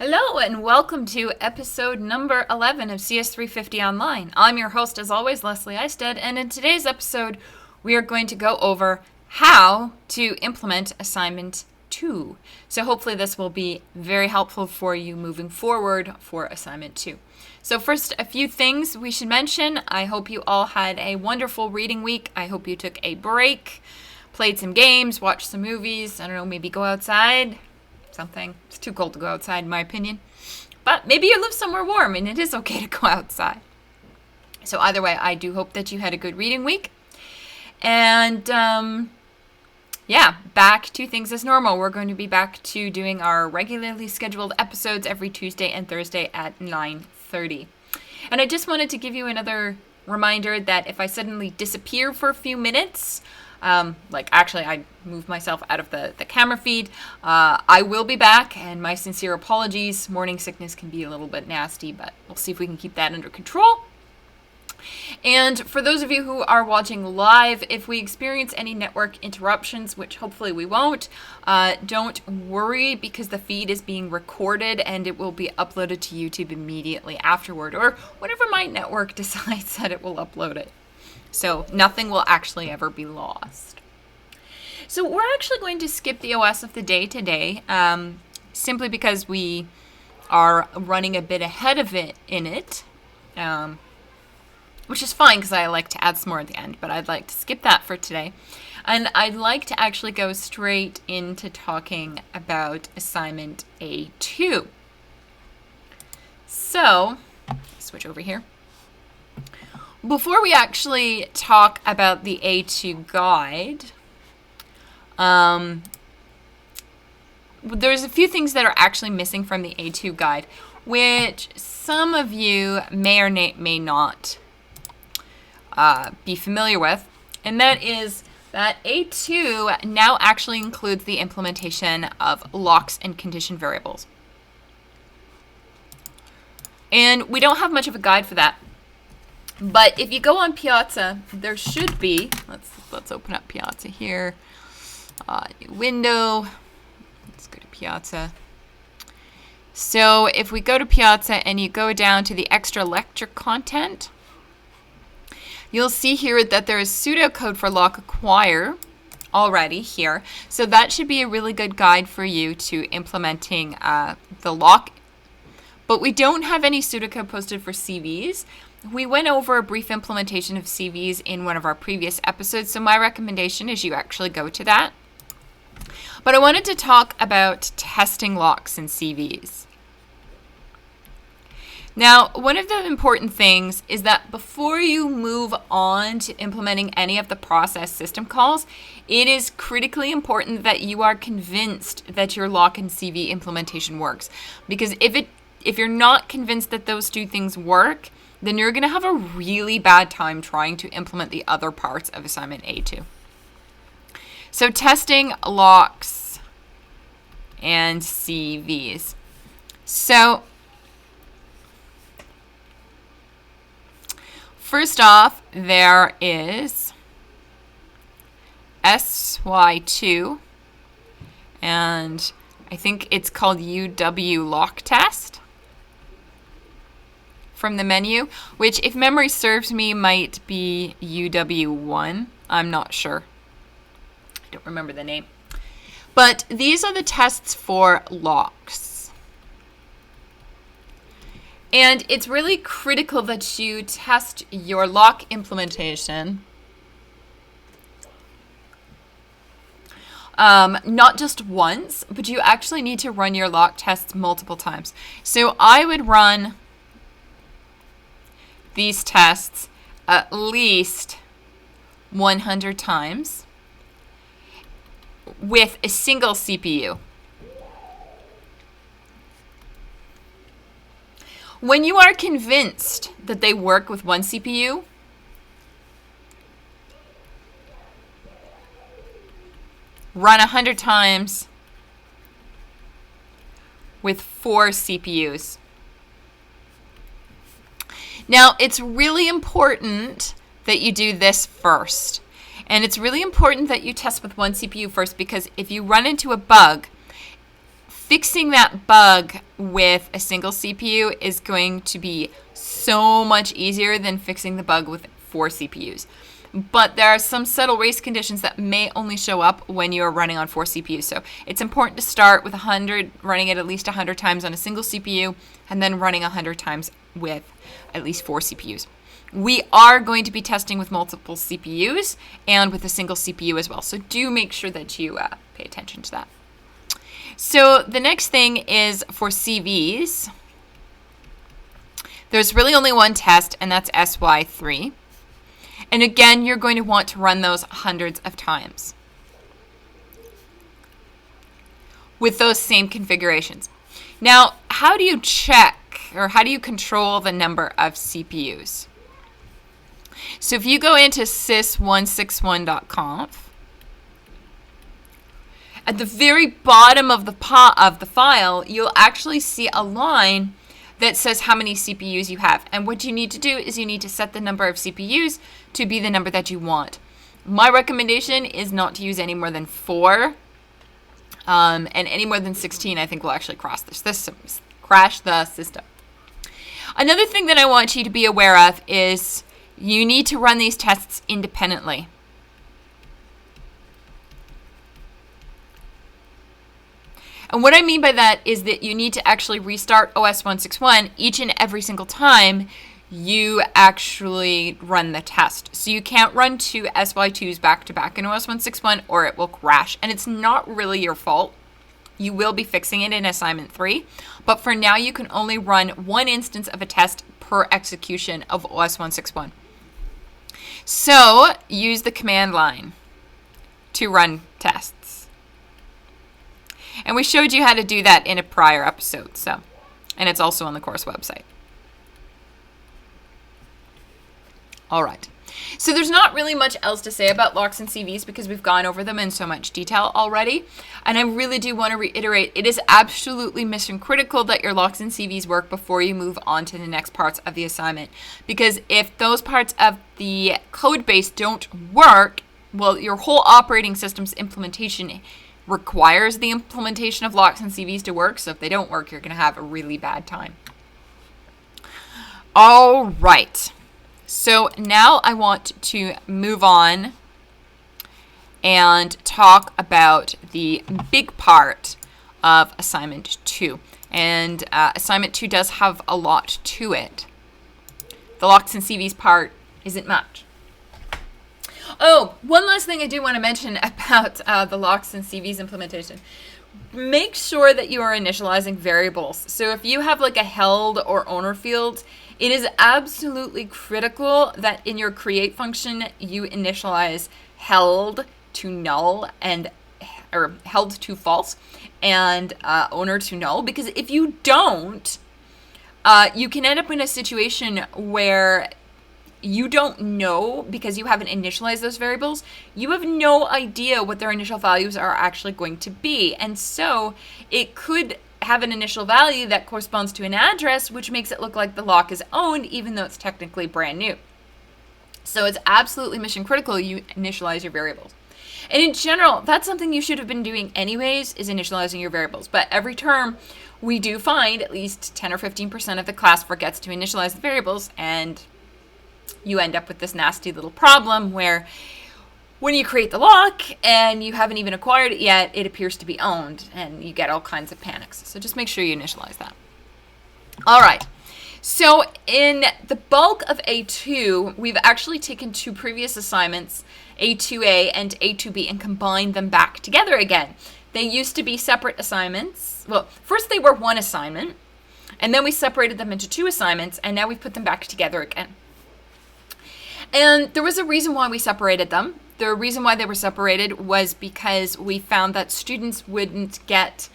Hello and welcome to episode number 11 of CS350 Online. I'm your host as always, Leslie Eisted, and in today's episode we are going to go over how to implement assignment 2. So hopefully this will be very helpful for you moving forward for assignment 2. So first, a few things we should mention. I hope you all had a wonderful reading week. I hope you took a break, played some games, watched some movies, I don't know, maybe go outside. Something. It's too cold to go outside in my opinion. But maybe you live somewhere warm and it is okay to go outside. So either way, I do hope that you had a good reading week. And back to things as normal. We're going to be back to doing our regularly scheduled episodes every Tuesday and Thursday at 9:30. And I just wanted to give you another reminder that if I suddenly disappear for a few minutes, I moved myself out of the camera feed. I will be back, and my sincere apologies. Morning sickness can be a little bit nasty, but we'll see if we can keep that under control. And for those of you who are watching live, if we experience any network interruptions, which hopefully we won't, don't worry because the feed is being recorded and it will be uploaded to YouTube immediately afterward, or whenever my network decides that it will upload it. So nothing will actually ever be lost. So we're actually going to skip the OS of the day today, simply because we are running a bit ahead of it in it, which is fine because I like to add some more at the end, but I'd like to skip that for today. And I'd like to actually go straight into talking about assignment A2. So, switch over here. Before we actually talk about the A2 guide, there's a few things that are actually missing from the A2 guide, which some of you may or may not be familiar with, and that is that A2 now actually includes the implementation of locks and condition variables. And we don't have much of a guide for that. But if you go on Piazza, there should be, let's open up Piazza here, new window, let's go to Piazza. So if we go to Piazza and you go down to the extra lecture content, you'll see here that there is pseudocode for lock acquire already here. So that should be a really good guide for you to implementing the lock. But we don't have any pseudocode posted for CVs. We went over a brief implementation of CVs in one of our previous episodes, so my recommendation is you actually go to that. But I wanted to talk about testing locks in CVs. Now, one of the important things is that before you move on to implementing any of the process system calls, it is critically important that you are convinced that your lock and CV implementation works. Because if you're not convinced that those two things work, then you're going to have a really bad time trying to implement the other parts of assignment A2. So testing locks and CVs. So first off, there is SY2, and I think it's called UW lock test from the menu, which if memory serves me might be W21. I'm not sure. I don't remember the name. But these are the tests for locks. And it's really critical that you test your lock implementation not just once, but you actually need to run your lock tests multiple times. So I would run these tests at least 100 times with a single CPU. When you are convinced that they work with one CPU, run 100 times with 4 CPUs. Now, it's really important that you do this first. And it's really important that you test with one CPU first, because if you run into a bug, fixing that bug with a single CPU is going to be so much easier than fixing the bug with 4 CPUs. But there are some subtle race conditions that may only show up when you're running on 4 CPUs. So it's important to start with 100, running it at least 100 times on a single CPU, and then running 100 times with at least 4 CPUs. We are going to be testing with multiple CPUs and with a single CPU as well. So do make sure that you pay attention to that. So the next thing is for CVs. There's really only one test, and that's SY3. And again, you're going to want to run those hundreds of times with those same configurations. Now, how do you check or how do you control the number of CPUs? So if you go into sys161.conf, at the very bottom of the file, you'll actually see a line that says how many CPUs you have. And what you need to do is you need to set the number of CPUs to be the number that you want. My recommendation is not to use any more than 4. And any more than 16, I think, will actually crash the system. Another thing that I want you to be aware of is you need to run these tests independently. And what I mean by that is that you need to actually restart OS 161 each and every single time you actually run the test. So you can't run 2 SY2s back to back in OS 161 or it will crash. And it's not really your fault. You will be fixing it in assignment 3. But for now, you can only run 1 instance of a test per execution of OS 161. So use the command line to run tests. And we showed you how to do that in a prior episode, and it's also on the course website. All right. So there's not really much else to say about locks and CVs because we've gone over them in so much detail already. And I really do want to reiterate, it is absolutely mission critical that your locks and CVs work before you move on to the next parts of the assignment. Because if those parts of the code base don't work, well, your whole operating system's implementation requires the implementation of locks and CVs to work. So if they don't work, you're going to have a really bad time. All right. So now I want to move on and talk about the big part of assignment 2. And assignment 2 does have a lot to it. The locks and CVs part isn't much. Oh, one last thing I do want to mention about the locks and CVs implementation. Make sure that you are initializing variables. So if you have like a held or owner field, it is absolutely critical that in your create function, you initialize held to null or held to false and owner to null. Because if you don't, you can end up in a situation where you don't know, because you haven't initialized those variables, you have no idea what their initial values are actually going to be. And so it could have an initial value that corresponds to an address, which makes it look like the lock is owned, even though it's technically brand new. So it's absolutely mission critical you initialize your variables. And in general, that's something you should have been doing anyways, is initializing your variables. But every term, we do find at least 10 or 15% of the class forgets to initialize the variables, and you end up with this nasty little problem where when you create the lock and you haven't even acquired it yet, it appears to be owned and you get all kinds of panics. So just make sure you initialize that. All right. So in the bulk of A2, we've actually taken 2 previous assignments, A2A and A2B, and combined them back together again. They used to be separate assignments. Well, first they were one assignment, and then we separated them into 2 assignments, and now we've put them back together again. And there was a reason why we separated them. The reason why they were separated was because we found that students wouldn't get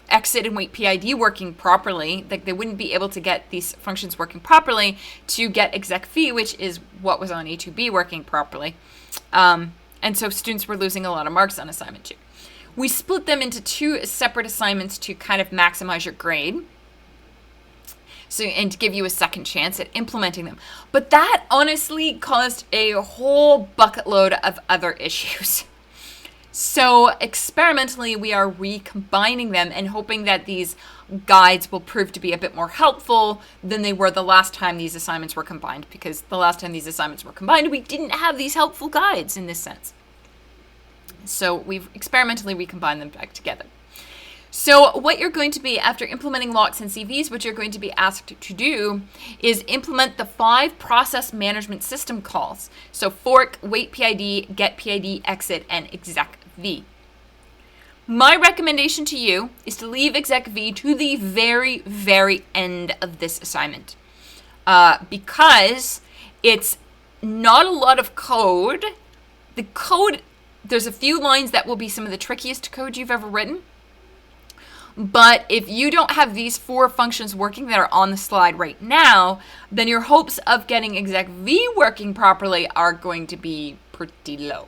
exit and wait PID working properly. Like they wouldn't be able to get these functions working properly to get exec fee, which is what was on A2B, working properly. And so students were losing a lot of marks on assignment 2. We split them into 2 separate assignments to kind of maximize your grade. So, and to give you a second chance at implementing them. But that honestly caused a whole bucket load of other issues. So experimentally, we are recombining them and hoping that these guides will prove to be a bit more helpful than they were the last time these assignments were combined, because the last time these assignments were combined, we didn't have these helpful guides in this sense. So we've experimentally recombined them back together. So what you're going to be, after implementing locks and CVs, what you're going to be asked to do is implement the 5 process management system calls. So fork, waitPID, getPID, exit, and execv. My recommendation to you is to leave execv to the very, very end of this assignment, because it's not a lot of code. The code, there's a few lines that will be some of the trickiest code you've ever written. But if you don't have these 4 functions working that are on the slide right now, then your hopes of getting execv working properly are going to be pretty low.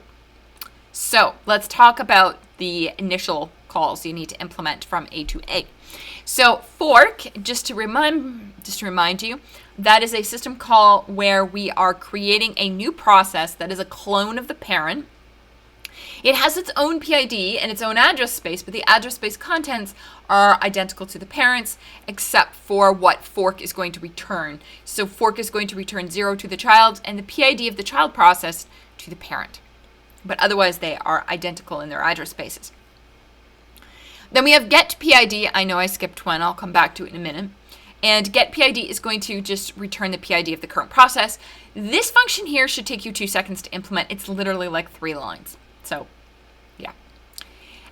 So let's talk about the initial calls you need to implement from A to A. So fork, just to remind you, that is a system call where we are creating a new process that is a clone of the parent. It has its own PID and its own address space, but the address space contents are identical to the parents, except for what fork is going to return. So fork is going to return 0 to the child and the PID of the child process to the parent. But otherwise, they are identical in their address spaces. Then we have getPID. I know I skipped one. I'll come back to it in a minute. And getPID is going to just return the PID of the current process. This function here should take you 2 seconds to implement. It's literally like 3 lines. So, yeah.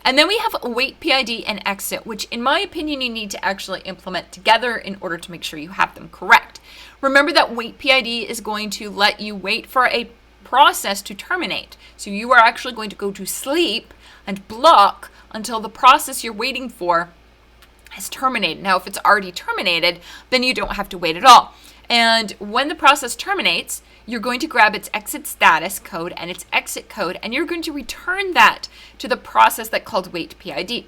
And then we have waitPID and exit, which in my opinion, you need to actually implement together in order to make sure you have them correct. Remember that waitPID is going to let you wait for a process to terminate. So you are actually going to go to sleep and block until the process you're waiting for has terminated. Now, if it's already terminated, then you don't have to wait at all. And when the process terminates, you're going to grab its exit status code and its exit code, and you're going to return that to the process that called waitPID.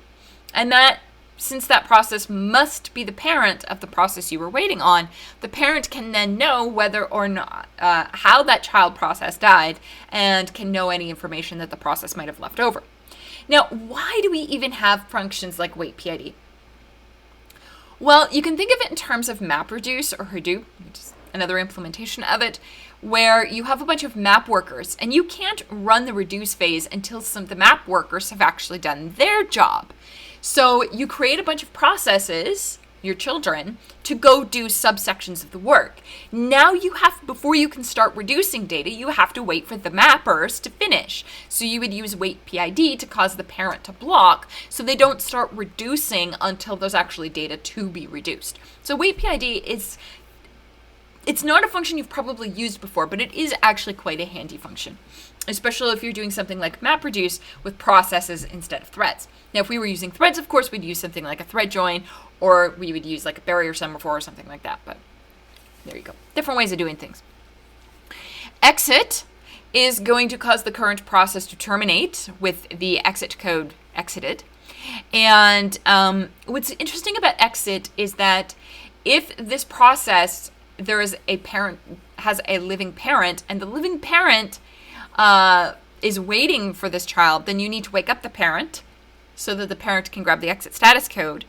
And that, since that process must be the parent of the process you were waiting on, the parent can then know whether or not, how that child process died, and can know any information that the process might have left over. Now, why do we even have functions like waitPID? Well, you can think of it in terms of MapReduce or Hadoop, which is another implementation of it, where you have a bunch of map workers, and you can't run the reduce phase until some of the map workers have actually done their job. So you create a bunch of processes, your children, to go do subsections of the work. Now you have, before you can start reducing data, you have to wait for the mappers to finish. So you would use waitPID to cause the parent to block so they don't start reducing until there's actually data to be reduced. So waitPID is, it's not a function you've probably used before, but it is actually quite a handy function, especially if you're doing something like MapReduce with processes instead of threads. Now, if we were using threads, of course, we'd use something like a thread join, or we would use like a barrier semaphore or something like that. But there you go. Different ways of doing things. Exit is going to cause the current process to terminate with the exit code exited. And what's interesting about exit is that if this process, there is a parent, has a living parent, and the living parent is waiting for this child, then you need to wake up the parent so that the parent can grab the exit status code.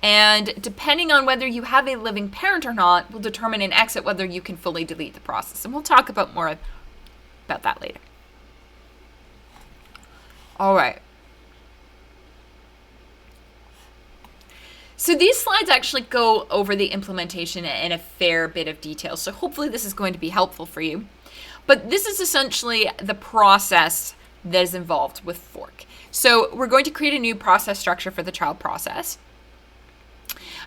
And depending on whether you have a living parent or not will determine in exit whether you can fully delete the process. And we'll talk about more about that later. All right. So these slides actually go over the implementation in a fair bit of detail. So hopefully this is going to be helpful for you. But this is essentially the process that is involved with fork. So we're going to create a new process structure for the child process.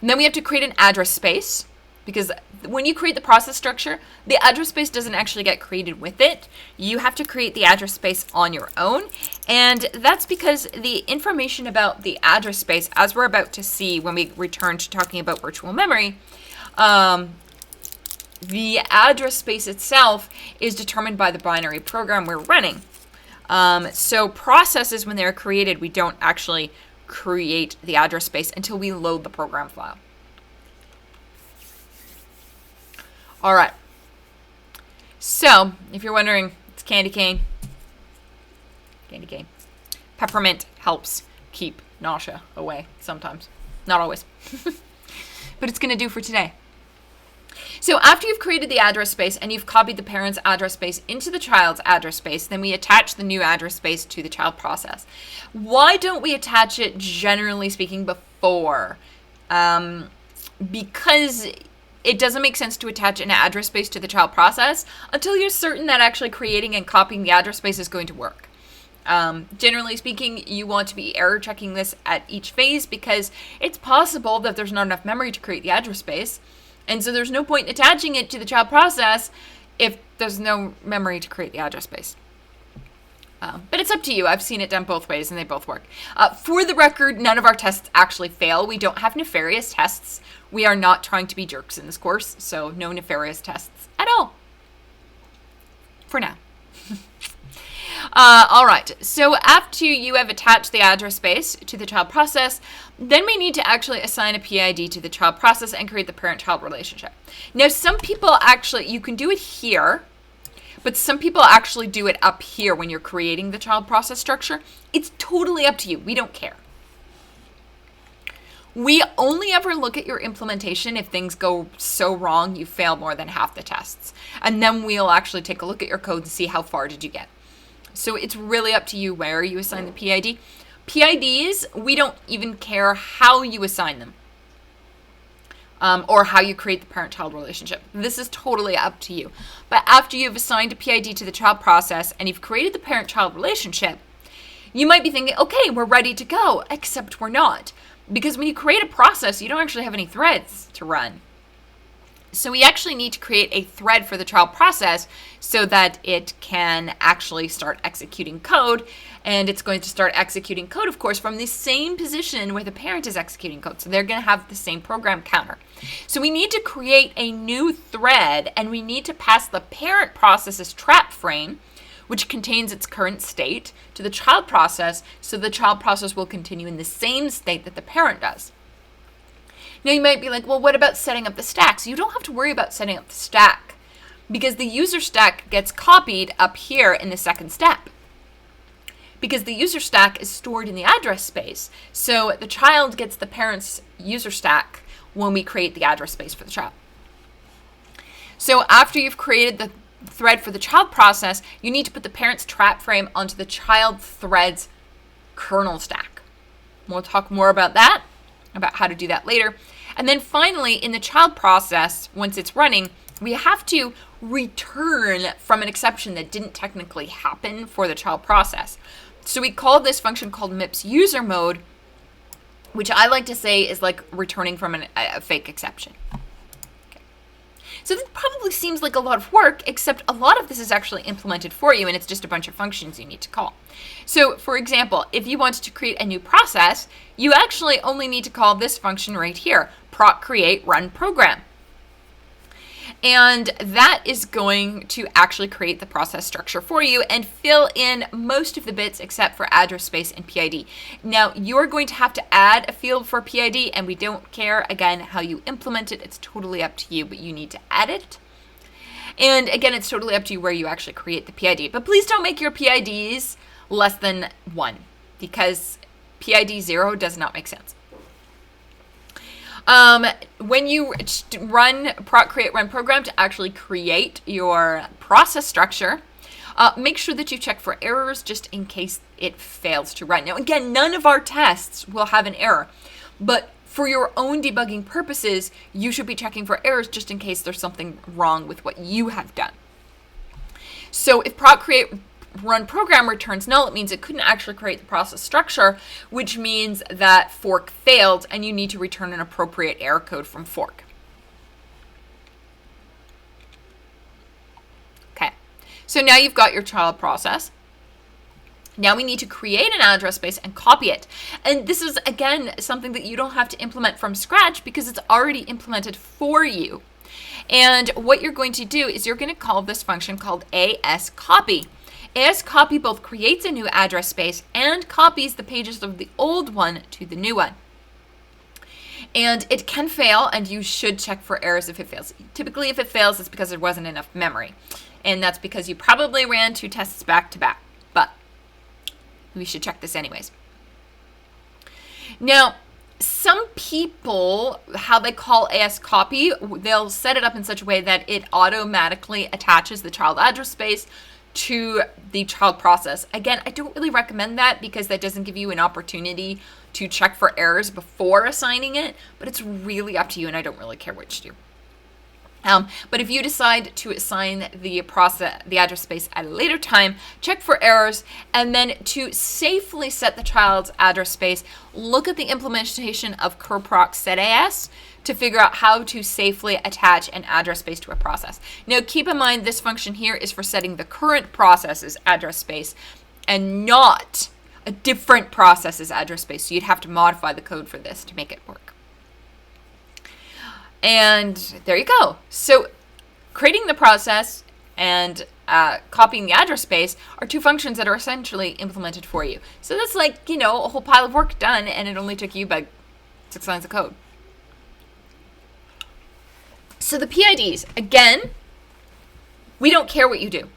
And then we have to create an address space, because when you create the process structure, the address space doesn't actually get created with it. You have to create the address space on your own. And that's because the information about the address space, as we're about to see when we return to talking about virtual memory, the address space itself is determined by the binary program we're running. So processes, when they're created, we don't actually create the address space until we load the program file. All right. So if you're wondering, it's candy cane. Peppermint helps keep nausea away sometimes. Not always. But it's going to do for today. So after you've created the address space and you've copied the parent's address space into the child's address space, then we attach the new address space to the child process. Why don't we attach it, generally speaking, before? Because it doesn't make sense to attach an address space to the child process until you're certain that actually creating and copying the address space is going to work. Generally speaking, you want to be error checking this at each phase because it's possible that there's not enough memory to create the address space. And so there's no point in attaching it to the child process if there's no memory to create the address space. But it's up to you. I've seen it done both ways and they both work. For the record, none of our tests actually fail. We don't have nefarious tests. We are not trying to be jerks in this course, so no nefarious tests at all. For now. All right, so after you have attached the address space to the child process, then we need to actually assign a PID to the child process and create the parent-child relationship. Now, some people actually, you can do it here, but some people actually do it up here when you're creating the child process structure. It's totally up to you. We don't care. We only ever look at your implementation if things go so wrong you fail more than half the tests. And then we'll actually take a look at your code and see how far did you get. So it's really up to you where you assign the PID. PIDs, we don't even care how you assign them or how you create the parent-child relationship. This is totally up to you. But after you've assigned a PID to the child process and you've created the parent-child relationship, you might be thinking, okay, we're ready to go, except we're not. Because when you create a process, you don't actually have any threads to run. So we actually need to create a thread for the child process so that it can actually start executing code. And it's going to start executing code, of course, from the same position where the parent is executing code. So they're going to have the same program counter. So we need to create a new thread, and we need to pass the parent process's trap frame, which contains its current state, to the child process, so the child process will continue in the same state that the parent does. Now you might be like, well, what about setting up the stack? So you don't have to worry about setting up the stack because the user stack gets copied up here in the second step. Because the user stack is stored in the address space. So the child gets the parent's user stack when we create the address space for the child. So after you've created the thread for the child process, you need to put the parent's trap frame onto the child thread's kernel stack. We'll talk more about that, about how to do that later. And then finally, in the child process, once it's running, we have to return from an exception that didn't technically happen for the child process. So we call this function called MIPS user mode, which I like to say is like returning from a fake exception. Okay. So this probably seems like a lot of work, except a lot of this is actually implemented for you, and it's just a bunch of functions you need to call. So for example, if you wanted to create a new process, you actually only need to call this function right here, proc create run program. And that is going to actually create the process structure for you and fill in most of the bits except for address space and PID. Now, you're going to have to add a field for PID, and we don't care, again, how you implement it. It's totally up to you, but you need to add it. And again, it's totally up to you where you actually create the PID. But please don't make your PIDs less than 1, because PID 0 does not make sense. When you run proc create run program to actually create your process structure, make sure that you check for errors just in case it fails to run. Now, again, none of our tests will have an error, but for your own debugging purposes, you should be checking for errors just in case there's something wrong with what you have done. So if proc create run program returns null, it means it couldn't actually create the process structure, which means that fork failed and you need to return an appropriate error code from fork. Okay, so now you've got your child process. Now we need to create an address space and copy it. And this is, again, something that you don't have to implement from scratch because it's already implemented for you. And what you're going to do is you're going to call this function called ascopy. ascopy both creates a new address space and copies the pages of the old one to the new one. And it can fail, and you should check for errors if it fails. Typically, if it fails, it's because there wasn't enough memory. And that's because you probably ran 2 tests back to back. But we should check this anyways. Now, some people, how they call AS copy, they'll set it up in such a way that it automatically attaches the child address space to the child process. Again, I don't really recommend that because that doesn't give you an opportunity to check for errors before assigning it, but it's really up to you, and I don't really care what you do. But if you decide to assign the address space at a later time, check for errors, and then to safely set the child's address space, look at the implementation of curproc setas to figure out how to safely attach an address space to a process. Now, keep in mind this function here is for setting the current process's address space and not a different process's address space. So you'd have to modify the code for this to make it work. And there you go. So creating the process and copying the address space are two functions that are essentially implemented for you. So that's like, a whole pile of work done, and it only took you about 6 lines of code. So the PIDs, again, we don't care what you do.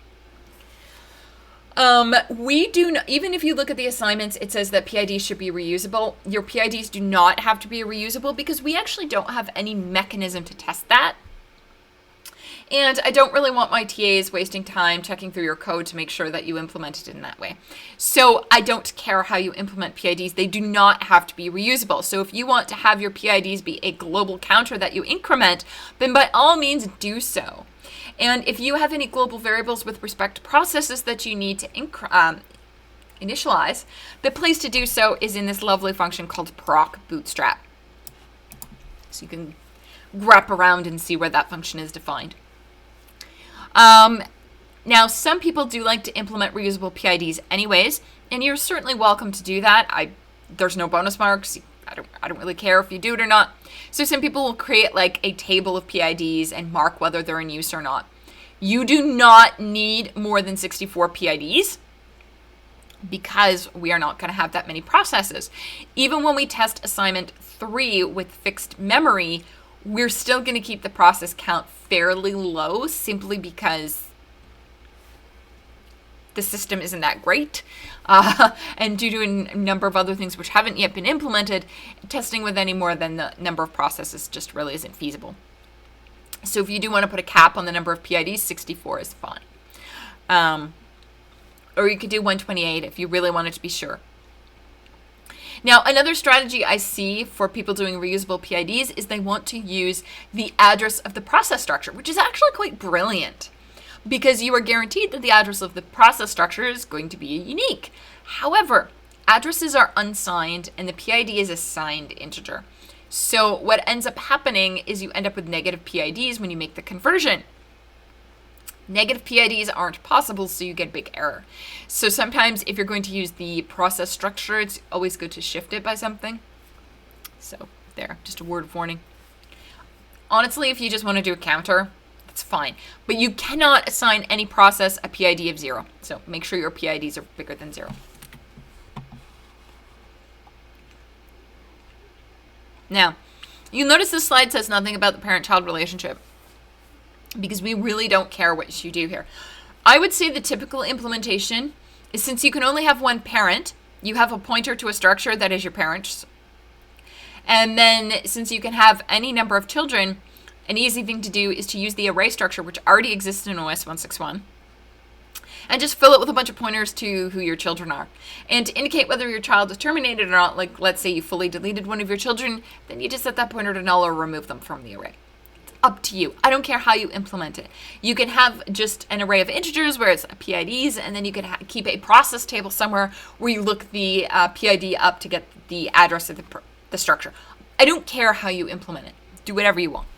Even if you look at the assignments, it says that PIDs should be reusable. Your PIDs do not have to be reusable because we actually don't have any mechanism to test that. And I don't really want my TAs wasting time checking through your code to make sure that you implement it in that way. So I don't care how you implement PIDs. They do not have to be reusable. So if you want to have your PIDs be a global counter that you increment, then by all means do so. And if you have any global variables with respect to processes that you need to initialize, the place to do so is in this lovely function called proc bootstrap. So you can grep around and see where that function is defined. Now, some people do like to implement reusable PIDs anyways, and you're certainly welcome to do that. There's no bonus marks. I don't really care if you do it or not. So some people will create like a table of PIDs and mark whether they're in use or not. You do not need more than 64 PIDs because we are not going to have that many processes. Even when we test assignment 3 with fixed memory, we're still going to keep the process count fairly low simply because the system isn't that great. And due to a number of other things which haven't yet been implemented, testing with any more than the number of processes just really isn't feasible. So if you do want to put a cap on the number of PIDs, 64 is fine. Or you could do 128 if you really wanted to be sure. Now, another strategy I see for people doing reusable PIDs is they want to use the address of the process structure, which is actually quite brilliant because you are guaranteed that the address of the process structure is going to be unique. However, addresses are unsigned and the PID is a signed integer. So what ends up happening is you end up with negative PIDs when you make the conversion. Negative PIDs aren't possible, so you get a big error. So sometimes if you're going to use the process structure, it's always good to shift it by something. So there, just a word of warning. Honestly, if you just want to do a counter, that's fine. But you cannot assign any process a PID of 0. So make sure your PIDs are bigger than 0. Now, you'll notice this slide says nothing about the parent-child relationship because we really don't care what you do here. I would say the typical implementation is since you can only have one parent, you have a pointer to a structure that is your parents. And then since you can have any number of children, an easy thing to do is to use the array structure, which already exists in OS 161. And just fill it with a bunch of pointers to who your children are. And to indicate whether your child is terminated or not, like let's say you fully deleted one of your children, then you just set that pointer to null or remove them from the array. It's up to you. I don't care how you implement it. You can have just an array of integers where it's PIDs, and then you can keep a process table somewhere where you look the PID up to get the address of the structure. I don't care how you implement it. Do whatever you want.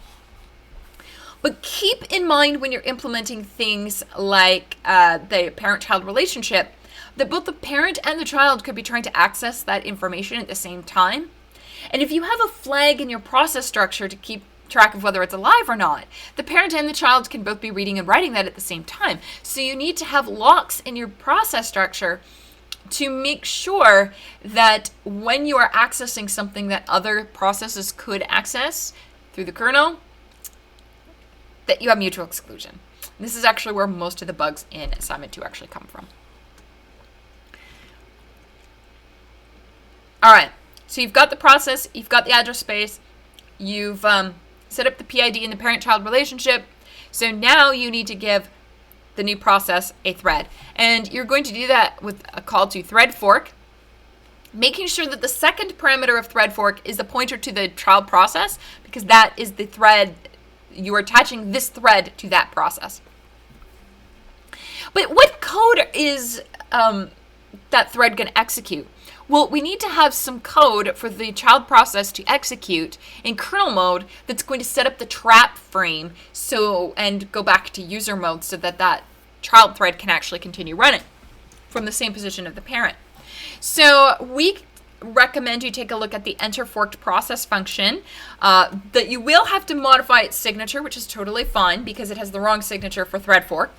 But keep in mind when you're implementing things like the parent-child relationship that both the parent and the child could be trying to access that information at the same time. And if you have a flag in your process structure to keep track of whether it's alive or not, the parent and the child can both be reading and writing that at the same time. So you need to have locks in your process structure to make sure that when you are accessing something that other processes could access through the kernel, that you have mutual exclusion. This is actually where most of the bugs in assignment 2 actually come from. All right, so you've got the process, you've got the address space, you've set up the PID in the parent-child relationship. So now you need to give the new process a thread. And you're going to do that with a call to thread fork, making sure that the second parameter of thread fork is the pointer to the child process, because that is the thread. You are attaching this thread to that process. But what code is that thread going to execute? Well, we need to have some code for the child process to execute in kernel mode that's going to set up the trap frame and go back to user mode so that that child thread can actually continue running from the same position of the parent. So we recommend you take a look at the enter forked process function. That you will have to modify its signature, which is totally fine because it has the wrong signature for thread fork.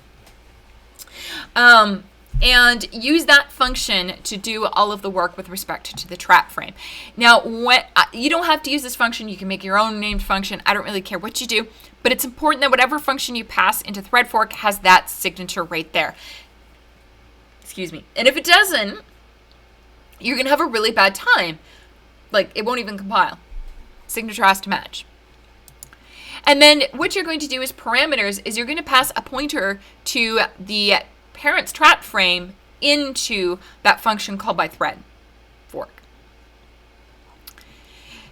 And use that function to do all of the work with respect to the trap frame. Now, you don't have to use this function. You can make your own named function. I don't really care what you do, but it's important that whatever function you pass into thread fork has that signature right there. Excuse me. And if it doesn't, you're going to have a really bad time. Like, it won't even compile. Signature has to match. And then what you're going to do as parameters is you're going to pass a pointer to the parent's trap frame into that function called by thread fork.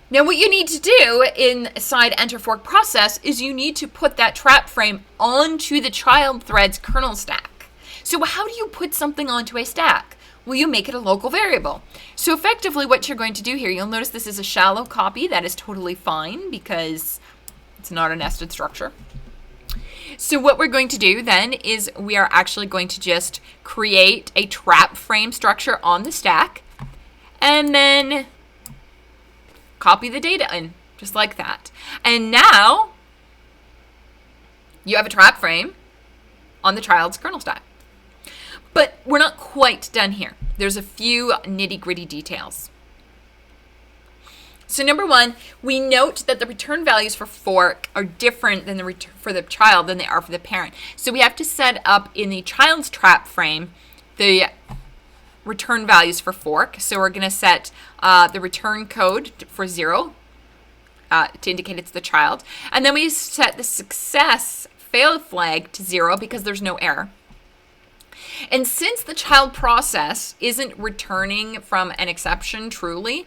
Now what you need to do inside enter fork process is you need to put that trap frame onto the child thread's kernel stack. So how do you put something onto a stack? Well, you make it a local variable. So effectively what you're going to do here, you'll notice this is a shallow copy. That is totally fine because it's not a nested structure. So what we're going to do then is we are actually going to just create a trap frame structure on the stack and then copy the data in, just like that. And now you have a trap frame on the child's kernel stack. But we're not quite done here. There's a few nitty-gritty details. So number one, we note that the return values for fork are different than for the child than they are for the parent. So we have to set up in the child's trap frame the return values for fork. So we're going to set the return code for 0 to indicate it's the child. And then we set the success fail flag to 0 because there's no error. And since the child process isn't returning from an exception truly,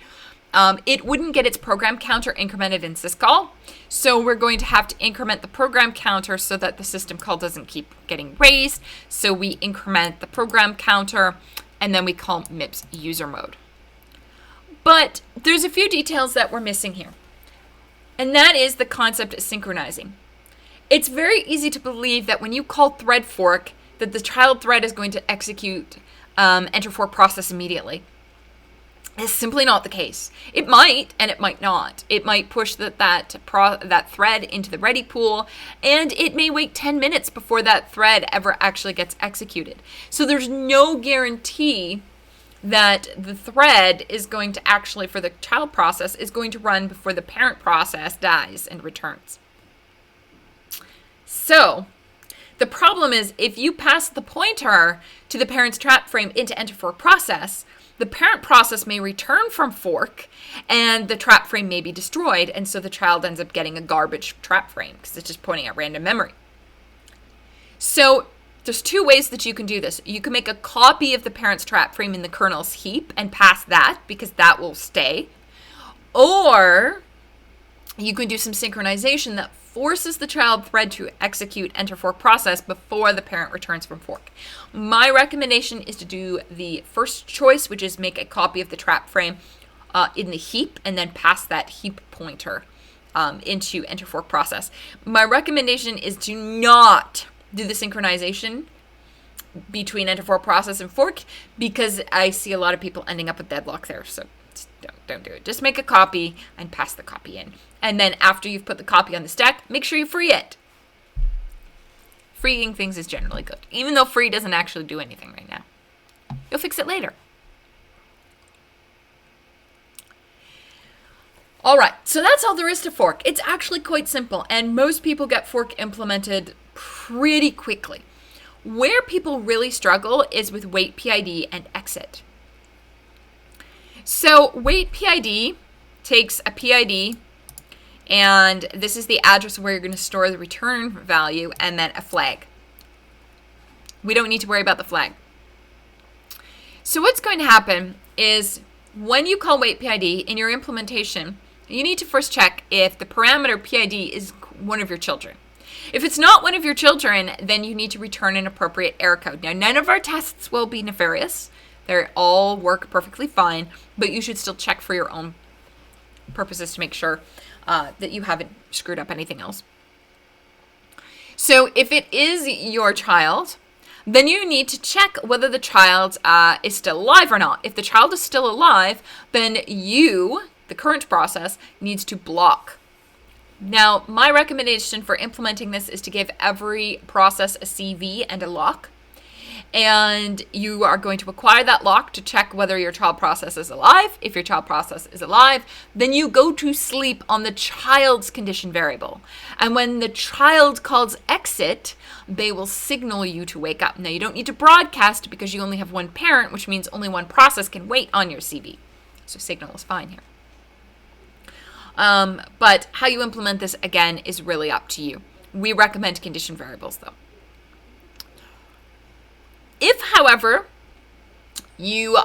it wouldn't get its program counter incremented in syscall. So we're going to have to increment the program counter so that the system call doesn't keep getting raised. So we increment the program counter and then we call MIPS user mode. But there's a few details that we're missing here. And that is the concept of synchronizing. It's very easy to believe that when you call thread fork, that the child thread is going to execute enter fork process immediately. It's simply not the case. It might, and it might not. It might push that thread into the ready pool, and it may wait 10 minutes before that thread ever actually gets executed. So there's no guarantee that the thread is going to actually, for the child process, is going to run before the parent process dies and returns. So the problem is if you pass the pointer to the parent's trap frame into enter fork process, the parent process may return from fork and the trap frame may be destroyed, and so the child ends up getting a garbage trap frame because it's just pointing at random memory. So there's two ways that you can do this. You can make a copy of the parent's trap frame in the kernel's heap and pass that because that will stay. Or you can do some synchronization that forces the child thread to execute enter fork process before the parent returns from fork. My recommendation is to do the first choice, which is make a copy of the trap frame in the heap and then pass that heap pointer into enter fork process. My recommendation is to not do the synchronization between enter fork process and fork because I see a lot of people ending up with deadlock there. So don't do it. Just make a copy and pass the copy in. And then after you've put the copy on the stack, make sure you free it. Freeing things is generally good, even though free doesn't actually do anything right now. You'll fix it later. All right, so that's all there is to fork. It's actually quite simple, and most people get fork implemented pretty quickly. Where people really struggle is with wait PID and exit. So Waitpid takes a PID, and this is the address where you're going to store the return value, and then a flag. We don't need to worry about the flag. So what's going to happen is when you call Waitpid in your implementation, you need to first check if the parameter PID is one of your children. If it's not one of your children, then you need to return an appropriate error code. Now, none of our tests will be nefarious. They all work perfectly fine, but you should still check for your own purposes to make sure that you haven't screwed up anything else. So if it is your child, then you need to check whether the child is still alive or not. If the child is still alive, then you, the current process, needs to block. Now, my recommendation for implementing this is to give every process a CV and a lock. And you are going to acquire that lock to check whether your child process is alive. If your child process is alive, then you go to sleep on the child's condition variable. And when the child calls exit, they will signal you to wake up. Now, you don't need to broadcast because you only have one parent, which means only one process can wait on your CV. So signal is fine here. But how you implement this, again, is really up to you. We recommend condition variables, though. If, however, you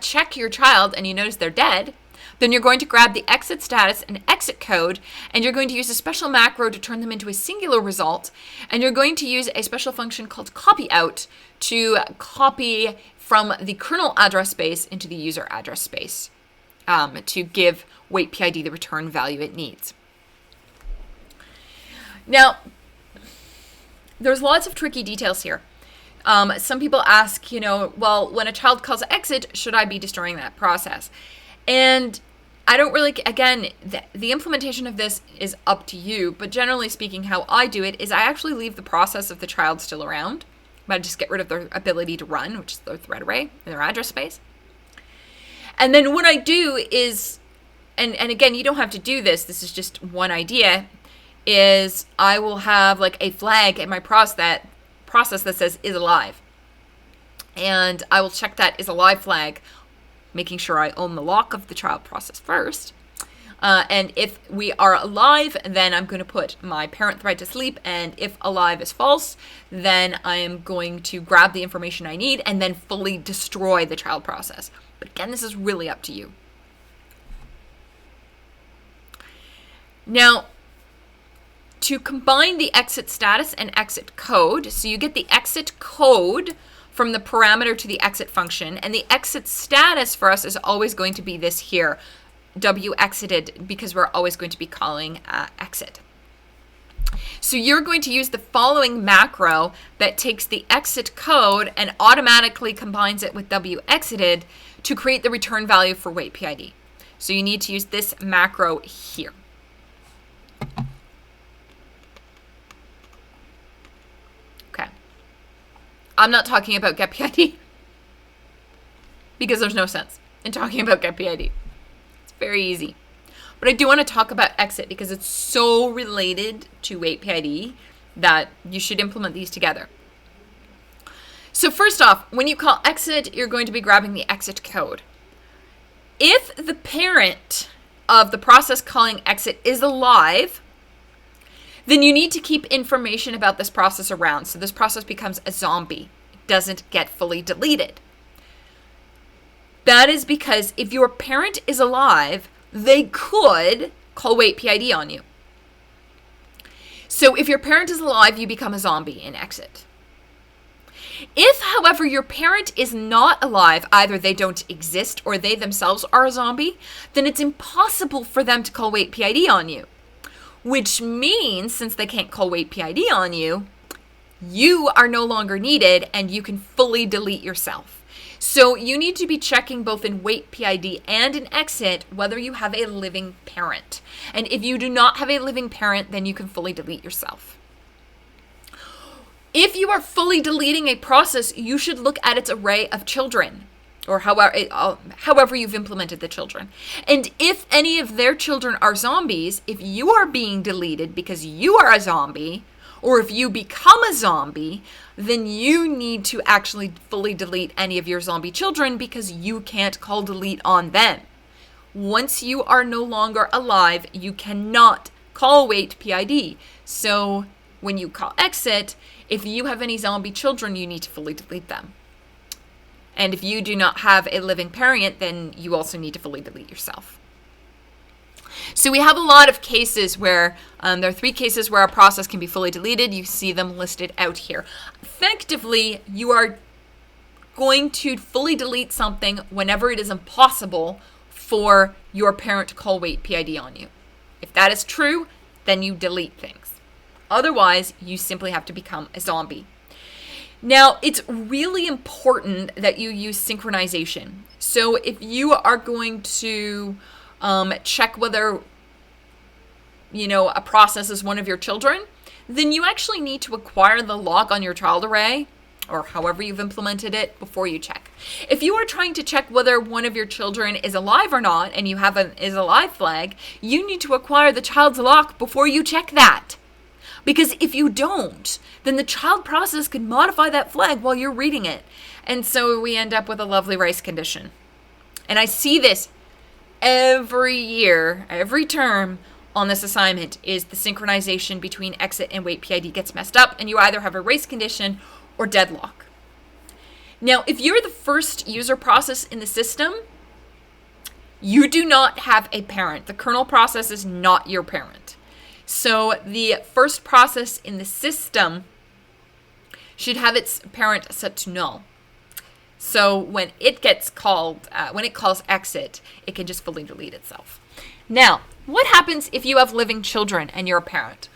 check your child and you notice they're dead, then you're going to grab the exit status and exit code, and you're going to use a special macro to turn them into a singular result, and you're going to use a special function called copy out to copy from the kernel address space into the user address space to give Waitpid the return value it needs. Now, there's lots of tricky details here. Some people ask, well, when a child calls exit, should I be destroying that process? And I don't really, again, the implementation of this is up to you, but generally speaking, how I do it is I actually leave the process of the child still around, but I just get rid of their ability to run, which is their thread array, and their address space. And then what I do is, and again, you don't have to do this is just one idea, is I will have like a flag in my process that says is alive. And I will check that is alive flag, making sure I own the lock of the child process first. And if we are alive, then I'm going to put my parent thread to sleep. And if alive is false, then I am going to grab the information I need and then fully destroy the child process. But again, this is really up to you. Now, to combine the exit status and exit code, so you get the exit code from the parameter to the exit function, and the exit status for us is always going to be this here, W exited, because we're always going to be calling exit. So you're going to use the following macro that takes the exit code and automatically combines it with W exited to create the return value for Waitpid. So you need to use this macro here. Okay. I'm not talking about getPID because there's no sense in talking about getPID. It's very easy. But I do want to talk about exit because it's so related to Waitpid that you should implement these together. So first off, when you call exit, you're going to be grabbing the exit code. If the parent of the process calling exit is alive, then you need to keep information about this process around. So this process becomes a zombie. It doesn't get fully deleted. That is because if your parent is alive, they could call Waitpid on you. So if your parent is alive, you become a zombie in exit. If, however, your parent is not alive, either they don't exist or they themselves are a zombie, then it's impossible for them to call Waitpid on you. Which means, since they can't call Waitpid on you, you are no longer needed and you can fully delete yourself. So you need to be checking both in Waitpid and in exit whether you have a living parent. And if you do not have a living parent, then you can fully delete yourself. If you are fully deleting a process, you should look at its array of children, or however you've implemented the children. And if any of their children are zombies, if you are being deleted because you are a zombie, or if you become a zombie, then you need to actually fully delete any of your zombie children because you can't call delete on them. Once you are no longer alive, you cannot call Waitpid. So when you call exit, if you have any zombie children, you need to fully delete them. And if you do not have a living parent, then you also need to fully delete yourself. So we have a lot of cases where, there are 3 cases where a process can be fully deleted. You see them listed out here. Effectively, you are going to fully delete something whenever it is impossible for your parent to call Waitpid on you. If that is true, then you delete things. Otherwise, you simply have to become a zombie. Now, it's really important that you use synchronization. So if you are going to check whether, a process is one of your children, then you actually need to acquire the log on your child array, or however you've implemented it, before you check. If you are trying to check whether one of your children is alive or not, and you have an is alive flag, you need to acquire the child's lock before you check that. Because if you don't, then the child process could modify that flag while you're reading it. And so we end up with a lovely race condition. And I see this every year, every term on this assignment, is the synchronization between exit and Waitpid gets messed up, and you either have a race condition or deadlock. Now, if you're the first user process in the system, you do not have a parent. The kernel process is not your parent. So the first process in the system should have its parent set to null. So when it gets called, when it calls exit, it can just fully delete itself. Now, what happens if you have living children and you're a parent?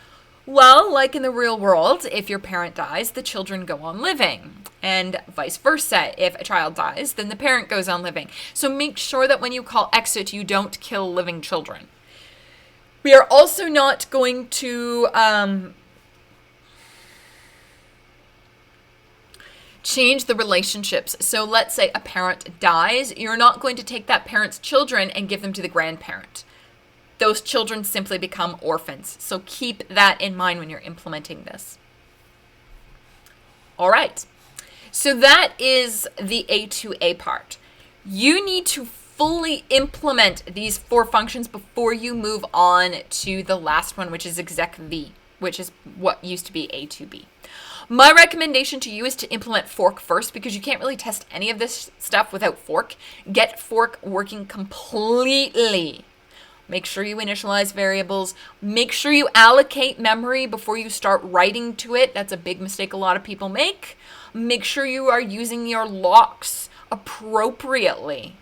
Well, like in the real world, if your parent dies, the children go on living. And vice versa. If a child dies, then the parent goes on living. So make sure that when you call exit, you don't kill living children. We are also not going to change the relationships. So let's say a parent dies. You're not going to take that parent's children and give them to the grandparent. Those children simply become orphans. So keep that in mind when you're implementing this. All right. So that is the A2A part. You need to fully implement these 4 functions before you move on to the last one, which is exec-v, which is what used to be A2B. My recommendation to you is to implement fork first, because you can't really test any of this stuff without fork. Get fork working completely. Make sure you initialize variables. Make sure you allocate memory before you start writing to it. That's a big mistake a lot of people make. Make sure you are using your locks appropriately.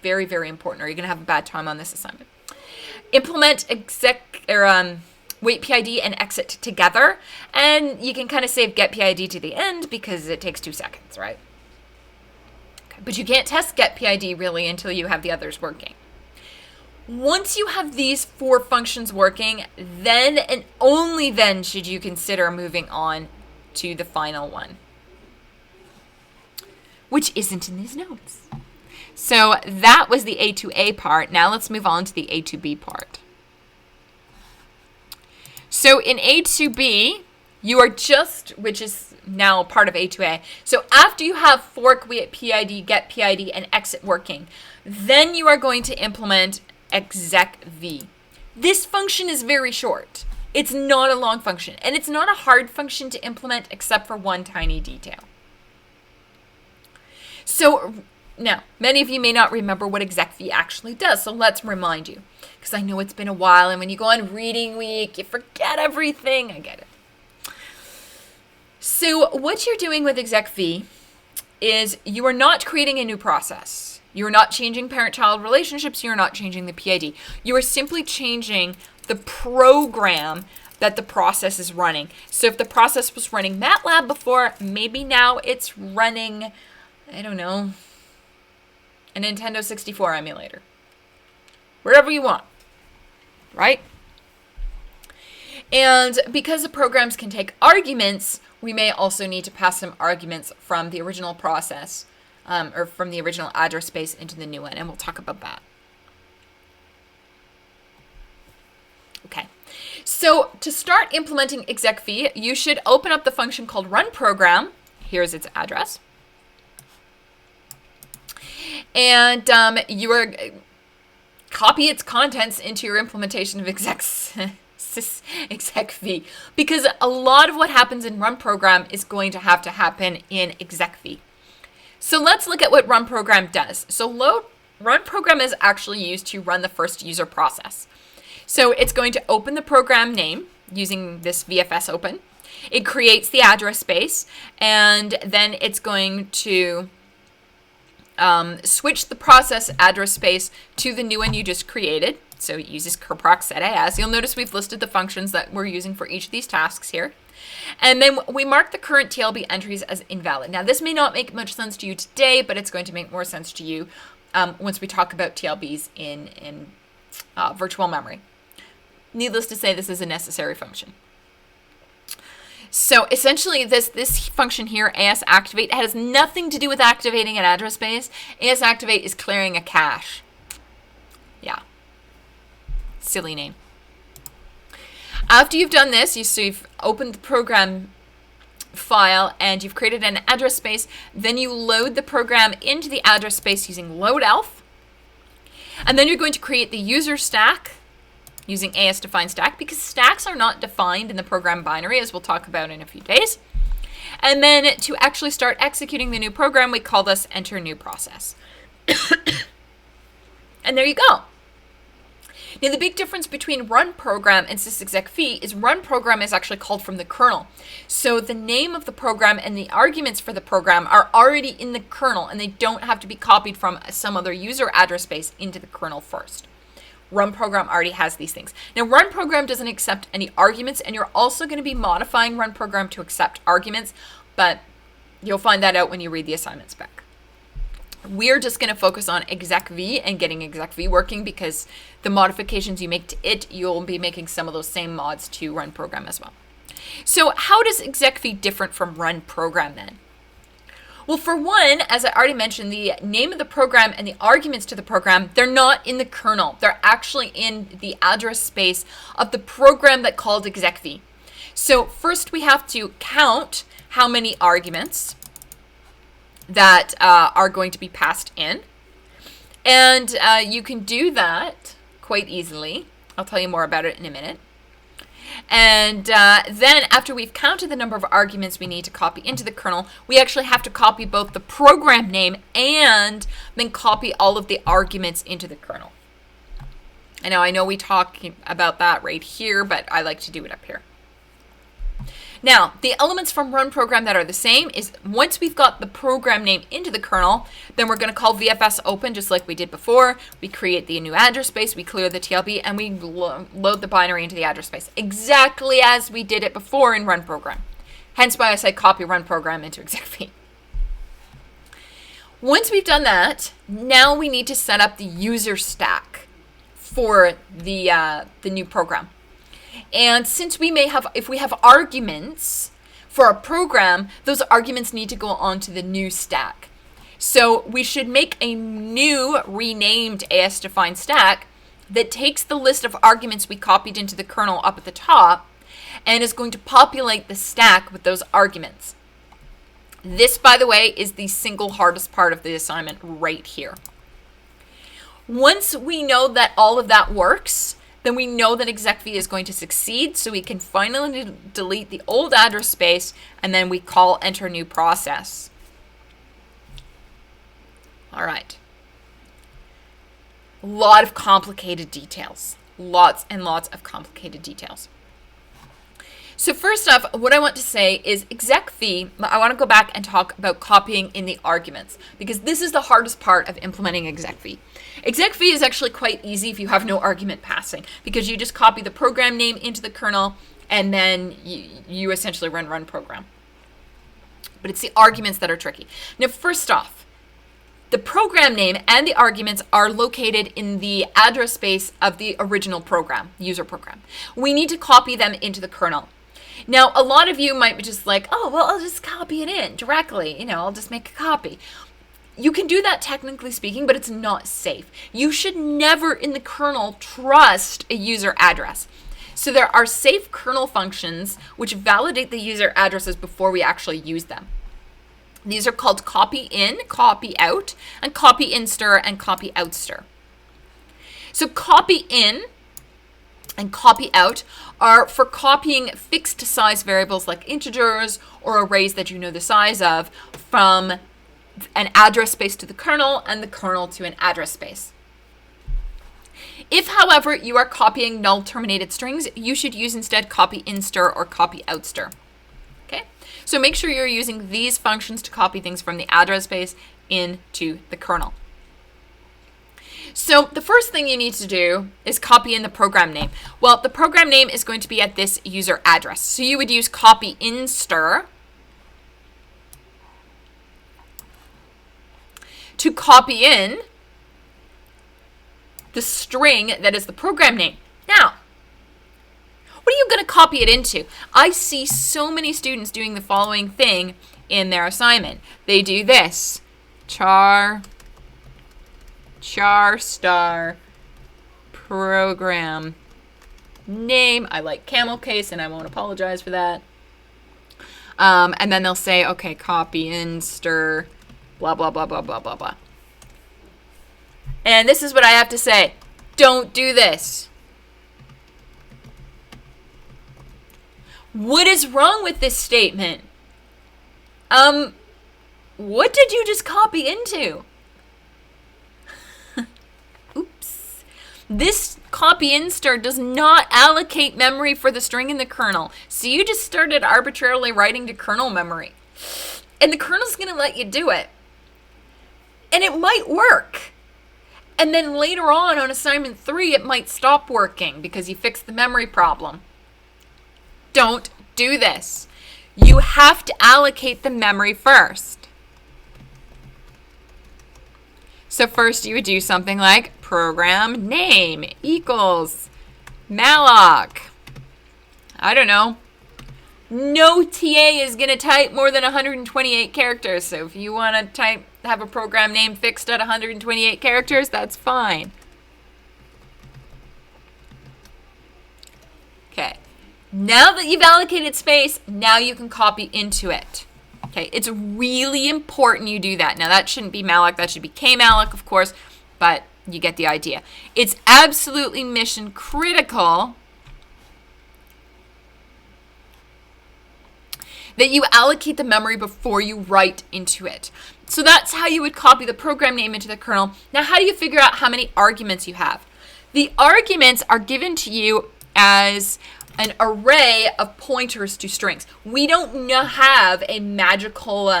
Very, very important, or you're going to have a bad time on this assignment. Implement Waitpid and exit together, and you can kind of save getPID to the end because it takes 2 seconds, right? Okay. But you can't test getPID really until you have the others working. Once you have these 4 functions working, then and only then should you consider moving on to the final one, which isn't in these notes. So that was the A2A part. Now let's move on to the A2B part. So in A2B, you are just, which is now part of A2A. So after you have fork, Waitpid, getPID, and exit working, then you are going to implement exec-v. This function is very short. It's not a long function, and it's not a hard function to implement except for one tiny detail. So now, many of you may not remember what exec-v actually does, so let's remind you, because I know it's been a while, and when you go on reading week, you forget everything. I get it. So what you're doing with exec-v is you are not creating a new process. You're not changing parent-child relationships. You're not changing the PID. You are simply changing the program that the process is running. So if the process was running MATLAB before, maybe now it's running, I don't know, a Nintendo 64 emulator. Wherever you want, right? And because the programs can take arguments, we may also need to pass some arguments from the original process, or from the original address space into the new one, and we'll talk about that. Okay, So to start implementing execv, you should open up the function called runprogram. Here's its address. And you are copy its contents into your implementation of execv, because a lot of what happens in runprogram is going to happen in execv. So let's look at what runprogram does. So runprogram is actually used to run the first user process. So it's going to open the program name using this VFS open. It creates the address space, and then it's going to switch the process address space to the new one you just created. So it uses curproc set as. You'll notice we've listed the functions that we're using for each of these tasks here. And then we mark the current TLB entries as invalid. Now, this may not make much sense to you today, but it's going to make more sense to you once we talk about TLBs in virtual memory. Needless to say, this is a necessary function. So essentially, this function here, asActivate, has nothing to do with activating an address space. asActivate is clearing a cache. Yeah. Silly name. After you've done this, you've opened the program file and you've created an address space. Then you load the program into the address space using loadelf. And then you're going to create the user stack using as-defined stack, because stacks are not defined in the program binary, as we'll talk about in a few days. And then to actually start executing the new program, we call this enter new process. And there you go. Now, the big difference between runprogram and sysexecv is runprogram is actually called from the kernel. So the name of the program and the arguments for the program are already in the kernel, and they don't have to be copied from some other user address space into the kernel first. Runprogram already has these things. Now, runprogram doesn't accept any arguments, and you're also going to be modifying runprogram to accept arguments, but you'll find that out when you read the assignment spec. We're just going to focus on execv and getting execv working, because the modifications you make to it, you'll be making some of those same mods to runprogram as well. So how does execv different from runprogram then? Well, for one, as I already mentioned, the name of the program and the arguments to the program, they're not in the kernel. They're actually in the address space of the program that called execv. So first we have to count how many arguments that are going to be passed in. And you can do that quite easily. I'll tell you more about it in a minute. And then after we've counted the number of arguments we need to copy into the kernel, we actually have to copy both the program name and then copy all of the arguments into the kernel. And now I know we talk about that right here, but I like to do it up here. Now, the elements from runprogram that are the same is once we've got the program name into the kernel, then we're going to call VFS open just like we did before. We create the new address space, we clear the TLB, and we load the binary into the address space exactly as we did it before in runprogram. Hence why I say copy runprogram into execv. Once we've done that, now we need to set up the user stack for the new program. And since we may have, if we have arguments for a program, those arguments need to go onto the new stack. So we should make a new renamed as-defined stack that takes the list of arguments we copied into the kernel up at the top and is going to populate the stack with those arguments. This, by the way, is the single hardest part of the assignment right here. Once we know that all of that works, then we know that execv is going to succeed, so we can finally delete the old address space, and then we call enter new process. All right. A lot of complicated details. Lots and lots of complicated details. So first off, what I want to say is execv, I want to go back and talk about copying in the arguments, because this is the hardest part of implementing execv. Execv is actually quite easy if you have no argument passing, because you just copy the program name into the kernel and then you essentially run program. But it's the arguments that are tricky. Now, first off, the program name and the arguments are located in the address space of the original program, user program. We need to copy them into the kernel. Now, a lot of you might be just like, oh, well, I'll just copy it in directly. I'll just make a copy. You can do that technically speaking, but it's not safe. You should never in the kernel trust a user address. So there are safe kernel functions which validate the user addresses before we actually use them. These are called copy in, copy out, and copy in stir and copy out stir. So copy in and copy out are for copying fixed size variables like integers or arrays that you know the size of from an address space to the kernel and the kernel to an address space. If, however, you are copying null terminated strings, you should use instead copy in stir or copy out stir. Okay? So make sure you're using these functions to copy things from the address space into the kernel. So the first thing you need to do is copy in the program name. Well, the program name is going to be at this user address. So you would use copy in stir to copy in the string that is the program name. Now, what are you going to copy it into? I see so many students doing the following thing in their assignment. They do this, char star program name. I like camel case and I won't apologize for that. And then they'll say, okay, copy in stir, blah, blah, blah, blah, blah, blah, blah. And this is what I have to say. Don't do this. What is wrong with this statement? What did you just copy into? Oops. This copy in stir does not allocate memory for the string in the kernel. So you just started arbitrarily writing to kernel memory. And the kernel's going to let you do it. And it might work. And then later on assignment 3, it might stop working because you fixed the memory problem. Don't do this. You have to allocate the memory first. So first you would do something like program name equals malloc. I don't know. No TA is going to type more than 128 characters. So if you want to have a program name fixed at 128 characters, that's fine. Okay. Now that you've allocated space, now you can copy into it. Okay, it's really important you do that. Now that shouldn't be malloc, that should be kmalloc, of course, but you get the idea. It's absolutely mission critical that you allocate the memory before you write into it. So that's how you would copy the program name into the kernel. Now, how do you figure out how many arguments you have? The arguments are given to you as an array of pointers to strings. We don't have a magical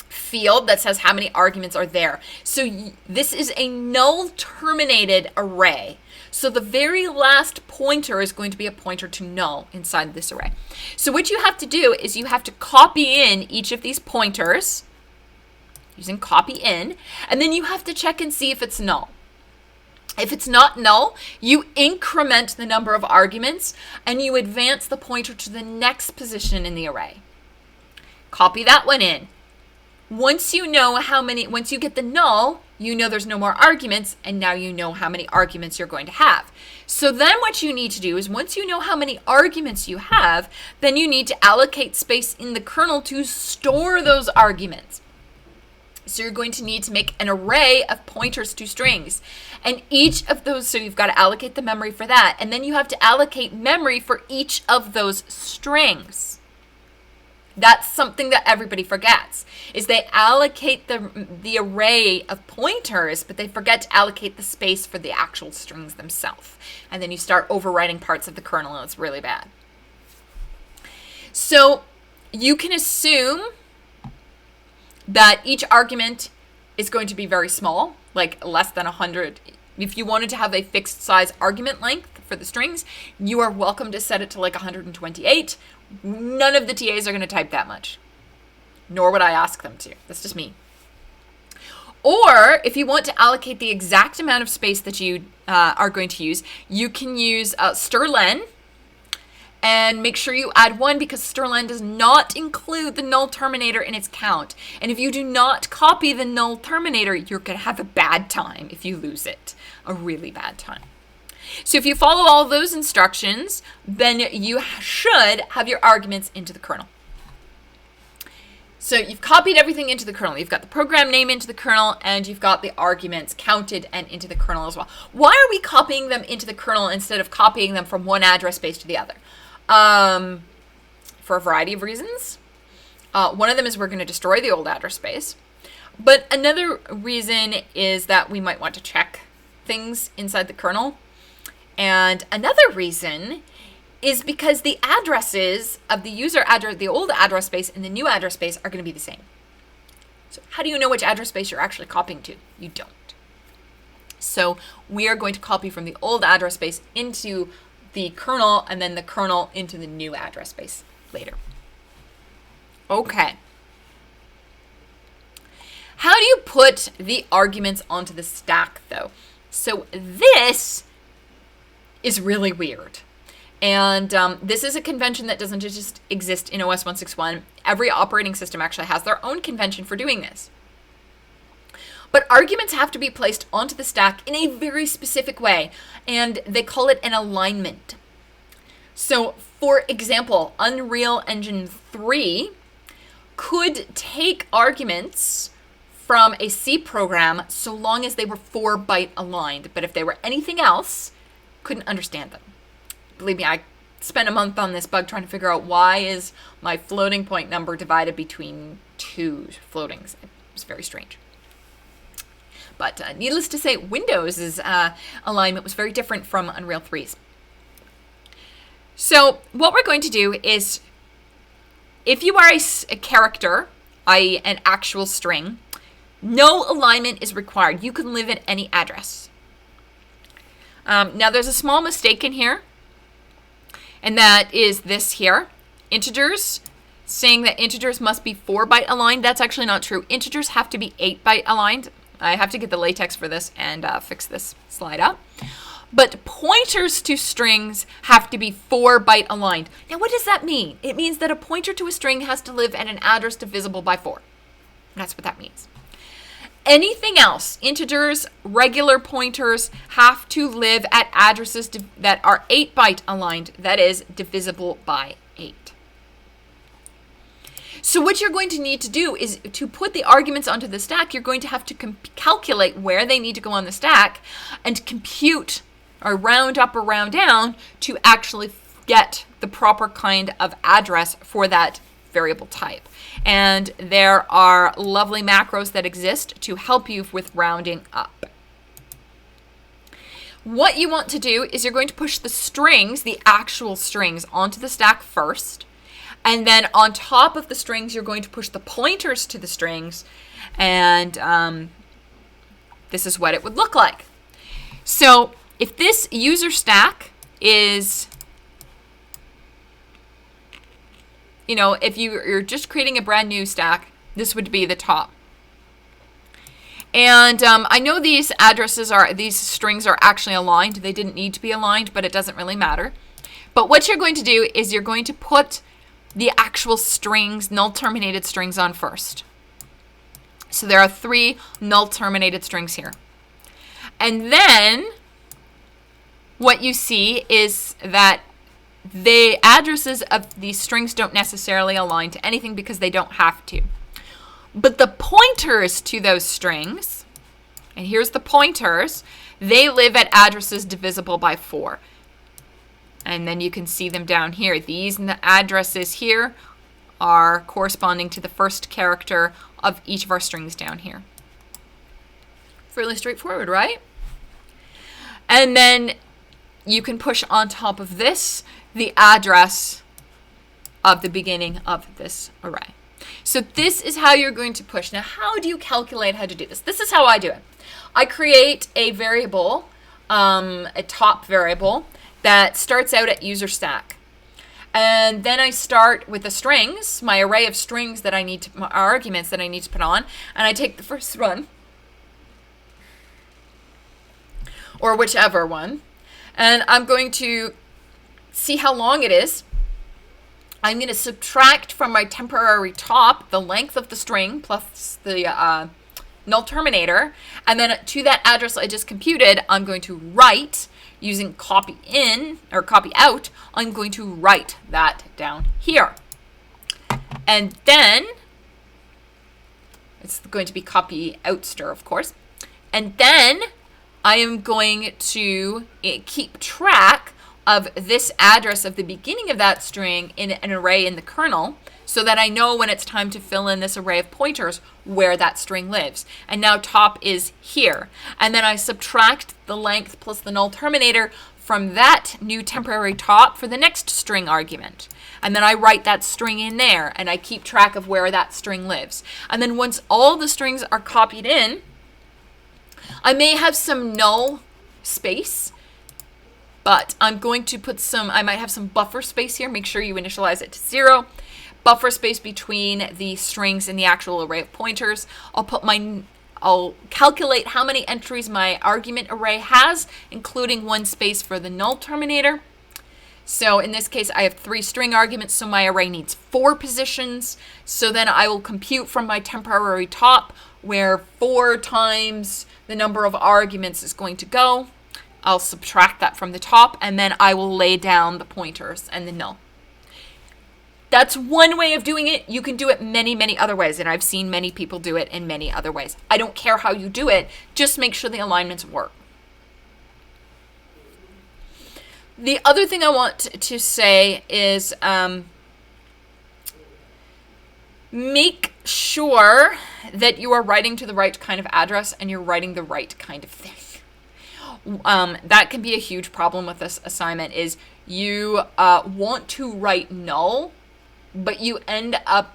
field that says how many arguments are there. So this is a null terminated array. So the very last pointer is going to be a pointer to null inside this array. So what you have to do is you have to copy in each of these pointers using copy in, and then you have to check and see if it's null. If it's not null, you increment the number of arguments and you advance the pointer to the next position in the array. Copy that one in. Once you get the null, you know there's no more arguments, and now you know how many arguments you're going to have. So then what you need to do is once you know how many arguments you have, then you need to allocate space in the kernel to store those arguments. So you're going to need to make an array of pointers to strings. And each of those, so you've got to allocate the memory for that. And then you have to allocate memory for each of those strings. That's something that everybody forgets, is they allocate the array of pointers, but they forget to allocate the space for the actual strings themselves. And then you start overwriting parts of the kernel, and it's really bad. So you can assume that each argument is going to be very small, like less than 100. If you wanted to have a fixed size argument length for the strings, you are welcome to set it to like 128. None of the TAs are going to type that much, nor would I ask them to. That's just me. Or if you want to allocate the exact amount of space that you are going to use, you can use strlen. And make sure you add 1 because strlen does not include the null terminator in its count. And if you do not copy the null terminator, you're going to have a bad time if you lose it. A really bad time. So if you follow all those instructions, then you should have your arguments into the kernel. So you've copied everything into the kernel. You've got the program name into the kernel, and you've got the arguments counted and into the kernel as well. Why are we copying them into the kernel instead of copying them from one address space to the other? For a variety of reasons. One of them is we're going to destroy the old address space. But another reason is that we might want to check things inside the kernel. And another reason is because the addresses of the user address, the old address space and the new address space are going to be the same. So how do you know which address space you're actually copying to? You don't. So we are going to copy from the old address space into the kernel, and then the kernel into the new address space later. Okay. How do you put the arguments onto the stack, though? So this is really weird. And this is a convention that doesn't just exist in OS 161. Every operating system actually has their own convention for doing this. But arguments have to be placed onto the stack in a very specific way, and they call it an alignment. So, for example, Unreal Engine 3 could take arguments from a C program so long as they were 4-byte aligned, but if they were anything else, couldn't understand them. Believe me, I spent a month on this bug trying to figure out why is my floating point number divided between two floatings. It was very strange. But needless to say, Windows' alignment was very different from Unreal 3's. So what we're going to do is, if you are a character, i.e. an actual string, no alignment is required. You can live at any address. Now there's a small mistake in here. And that is this here, integers, saying that integers must be 4-byte aligned. That's actually not true. Integers have to be 8-byte aligned. I have to get the latex for this and fix this slide up. But pointers to strings have to be 4-byte aligned. Now, what does that mean? It means that a pointer to a string has to live at an address divisible by 4. That's what that means. Anything else, integers, regular pointers, have to live at addresses that are 8-byte aligned, that is, divisible by 8. So what you're going to need to do is to put the arguments onto the stack, you're going to have to calculate where they need to go on the stack and compute or round up or round down to actually get the proper kind of address for that variable type. And there are lovely macros that exist to help you with rounding up. What you want to do is you're going to push the strings, the actual strings, onto the stack first. And then on top of the strings, you're going to push the pointers to the strings. And this is what it would look like. So if this user stack is, if you're just creating a brand new stack, this would be the top. And I know these strings are actually aligned. They didn't need to be aligned, but it doesn't really matter. But what you're going to do is you're going to put the actual strings, null terminated strings on first. So there are 3 null terminated strings here. And then what you see is that the addresses of these strings don't necessarily align to anything because they don't have to. But the pointers to those strings, and here's the pointers, they live at addresses divisible by 4. And then you can see them down here. These addresses here are corresponding to the first character of each of our strings down here. Fairly straightforward, right? And then you can push on top of this the address of the beginning of this array. So this is how you're going to push. Now, how do you calculate how to do this? This is how I do it. I create a variable, a top variable, that starts out at user stack. And then I start with the strings, my array of strings that I need to, my arguments that I need to put on, and I take the first one, or whichever one, and I'm going to see how long it is. I'm going to subtract from my temporary top the length of the string plus the null terminator, and then to that address I just computed, I'm going to write, using copy in or copy out, I'm going to write that down here. And then it's going to be copy out stir, of course. And then I am going to keep track of this address of the beginning of that string in an array in the kernel, so that I know when it's time to fill in this array of pointers where that string lives. And now top is here. And then I subtract the length plus the null terminator from that new temporary top for the next string argument. And then I write that string in there, and I keep track of where that string lives. And then once all the strings are copied in, I may have some null space, but I'm going to put I might have some buffer space here. Make sure you initialize it to 0. Buffer space between the strings and the actual array of pointers. I'll calculate how many entries my argument array has, including 1 space for the null terminator. So in this case, I have 3 string arguments, so my array needs 4 positions. So then I will compute from my temporary top where 4 times the number of arguments is going to go. I'll subtract that from the top, and then I will lay down the pointers and the null. That's one way of doing it. You can do it many, many other ways, and I've seen many people do it in many other ways. I don't care how you do it, just make sure the alignments work. The other thing I want to say is make sure that you are writing to the right kind of address and you're writing the right kind of thing. That can be a huge problem with this assignment, is you want to write null, but you end up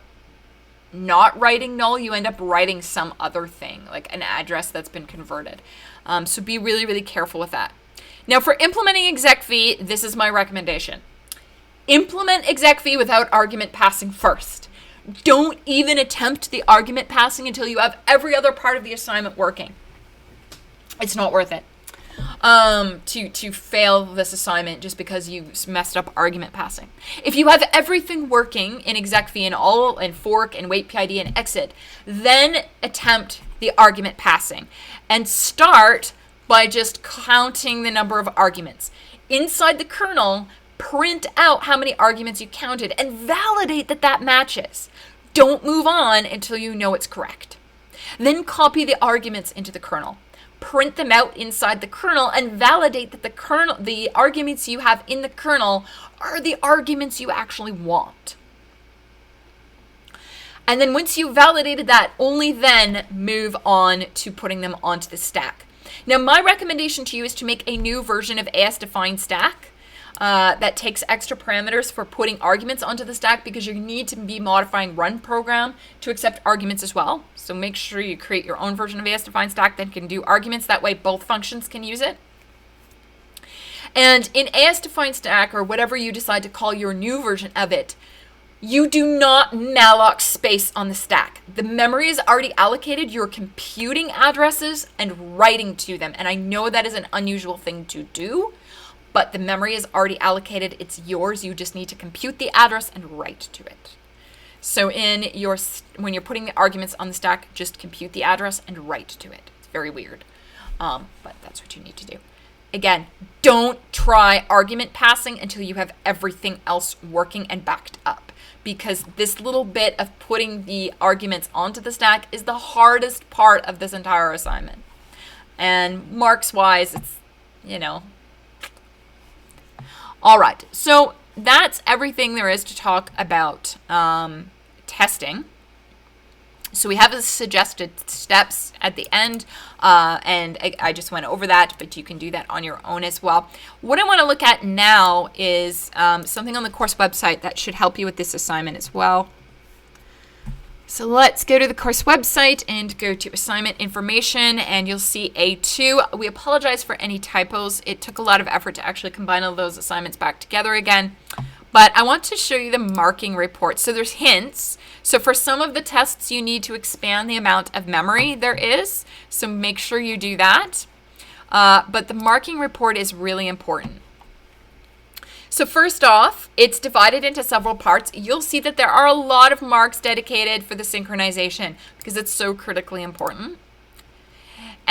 not writing null. You end up writing some other thing, like an address that's been converted. So be really, really careful with that. Now for implementing execv, this is my recommendation. Implement execv without argument passing first. Don't even attempt the argument passing until you have every other part of the assignment working. It's not worth it to fail this assignment just because you messed up argument passing. If you have everything working in execv and fork and waitpid and exit, then attempt the argument passing and start by just counting the number of arguments. Inside the kernel, print out how many arguments you counted and validate that that matches. Don't move on until you know it's correct. Then copy the arguments into the kernel. Print them out inside the kernel and validate that the arguments you have in the kernel are the arguments you actually want. And then once you've validated that, only then move on to putting them onto the stack. Now, my recommendation to you is to make a new version of AS-defined stack that takes extra parameters for putting arguments onto the stack, because you need to be modifying runprogram to accept arguments as well. So make sure you create your own version of AS-defined stack that can do arguments. That way both functions can use it. And in AS-defined stack, or whatever you decide to call your new version of it, you do not malloc space on the stack. The memory is already allocated. You're computing addresses and writing to them. And I know that is an unusual thing to do, but the memory is already allocated. It's yours. You just need to compute the address and write to it. So when you're putting the arguments on the stack, just compute the address and write to it. It's very weird, but that's what you need to do. Again, don't try argument passing until you have everything else working and backed up, because this little bit of putting the arguments onto the stack is the hardest part of this entire assignment. And marks wise, it's, all right. So that's everything there is to talk about testing. So we have the suggested steps at the end, and I just went over that, but you can do that on your own as well. What I want to look at now is something on the course website that should help you with this assignment as well. So let's go to the course website and go to assignment information, and you'll see A2. We apologize for any typos. It took a lot of effort to actually combine all those assignments back together again. But I want to show you the marking report. So there's hints. So for some of the tests, you need to expand the amount of memory there is. So make sure you do that. But the marking report is really important. So first off, it's divided into several parts. You'll see that there are a lot of marks dedicated for the synchronization because it's so critically important.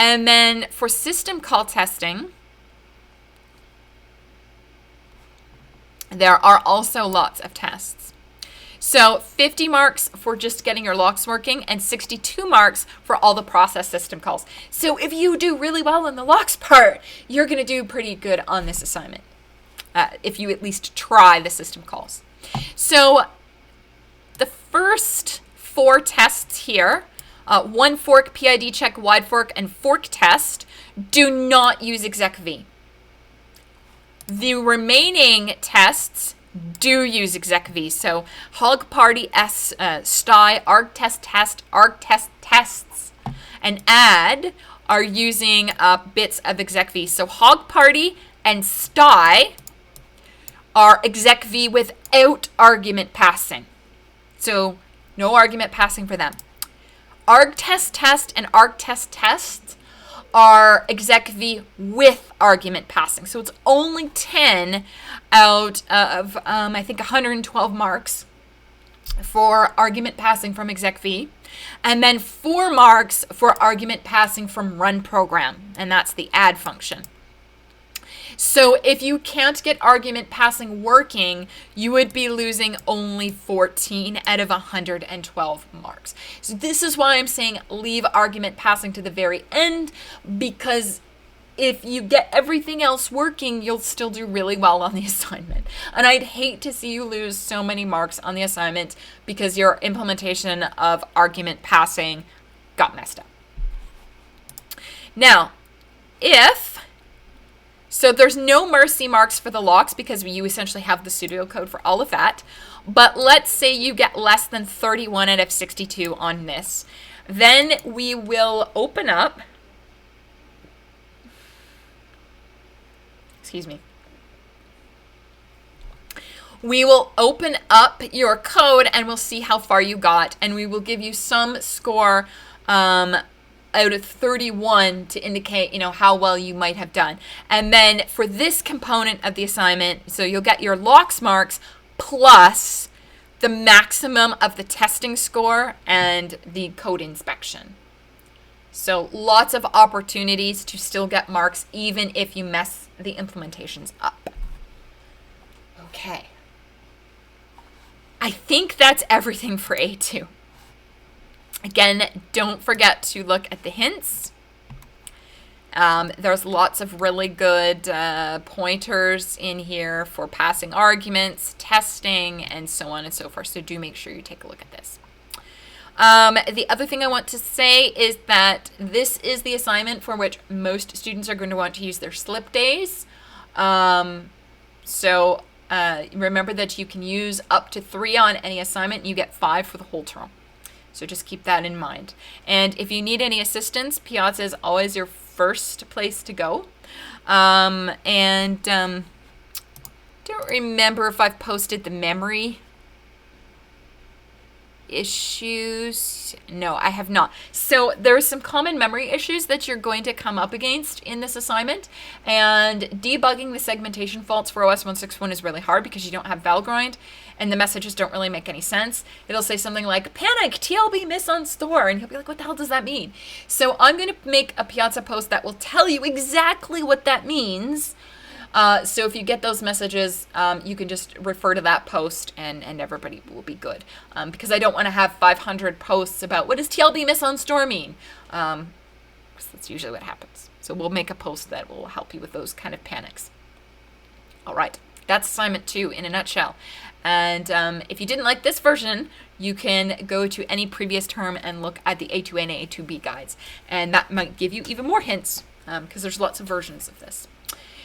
And then for system call testing, there are also lots of tests. So 50 marks for just getting your locks working and 62 marks for all the process system calls. So if you do really well in the locks part, you're going to do pretty good on this assignment, if you at least try the system calls. So the first 4 tests here, one fork, PID check, wide fork, and fork test, do not use exec-v. The remaining tests do use exec-v. So hog party, sty, arg test, tests, and add are using bits of exec-v. So hog party and sty are exec-v without argument passing. So no argument passing for them. Arg test, and arg test are exec-v with argument passing. So it's only 10 out of, I think, 112 marks for argument passing from exec-v. And then 4 marks for argument passing from runprogram. And that's the add function. So if you can't get argument passing working, you would be losing only 14 out of 112 marks. So this is why I'm saying leave argument passing to the very end, because if you get everything else working, you'll still do really well on the assignment. And I'd hate to see you lose so many marks on the assignment because your implementation of argument passing got messed up. Now, so there's no mercy marks for the locks because you essentially have the pseudocode for all of that. But let's say you get less than 31 out of 62 on this. Then we will open up, we will open up your code and we'll see how far you got. And we will give you some score out of 31 to indicate, how well you might have done. And then for this component of the assignment, so you'll get your locks marks plus the maximum of the testing score and the code inspection. So lots of opportunities to still get marks even if you mess the implementations up. Okay. I think that's everything for A2. Again, don't forget to look at the hints. There's lots of really good pointers in here for passing arguments, testing, and so on and so forth. So do make sure you take a look at this. The other thing I want to say is that this is the assignment for which most students are going to want to use their slip days. So remember that you can use up to 3 on any assignment. You get 5 for the whole term. So just keep that in mind. And if you need any assistance, Piazza is always your first place to go. Don't remember if I've posted the memory issues. No, I have not. So there are some common memory issues that you're going to come up against in this assignment, and debugging the segmentation faults for OS 161 is really hard because you don't have Valgrind and the messages don't really make any sense. It'll say something like panic, TLB miss on store, and you'll be like, what the hell does that mean? So I'm going to make a Piazza post that will tell you exactly what that means. So if you get those messages, you can just refer to that post and everybody will be good. Because I don't want to have 500 posts about what does TLB miss on store mean? Because that's usually what happens. So we'll make a post that will help you with those kind of panics. All right, that's assignment 2 in a nutshell. And if you didn't like this version, you can go to any previous term and look at the A2A and A2B guides. And that might give you even more hints because there's lots of versions of this.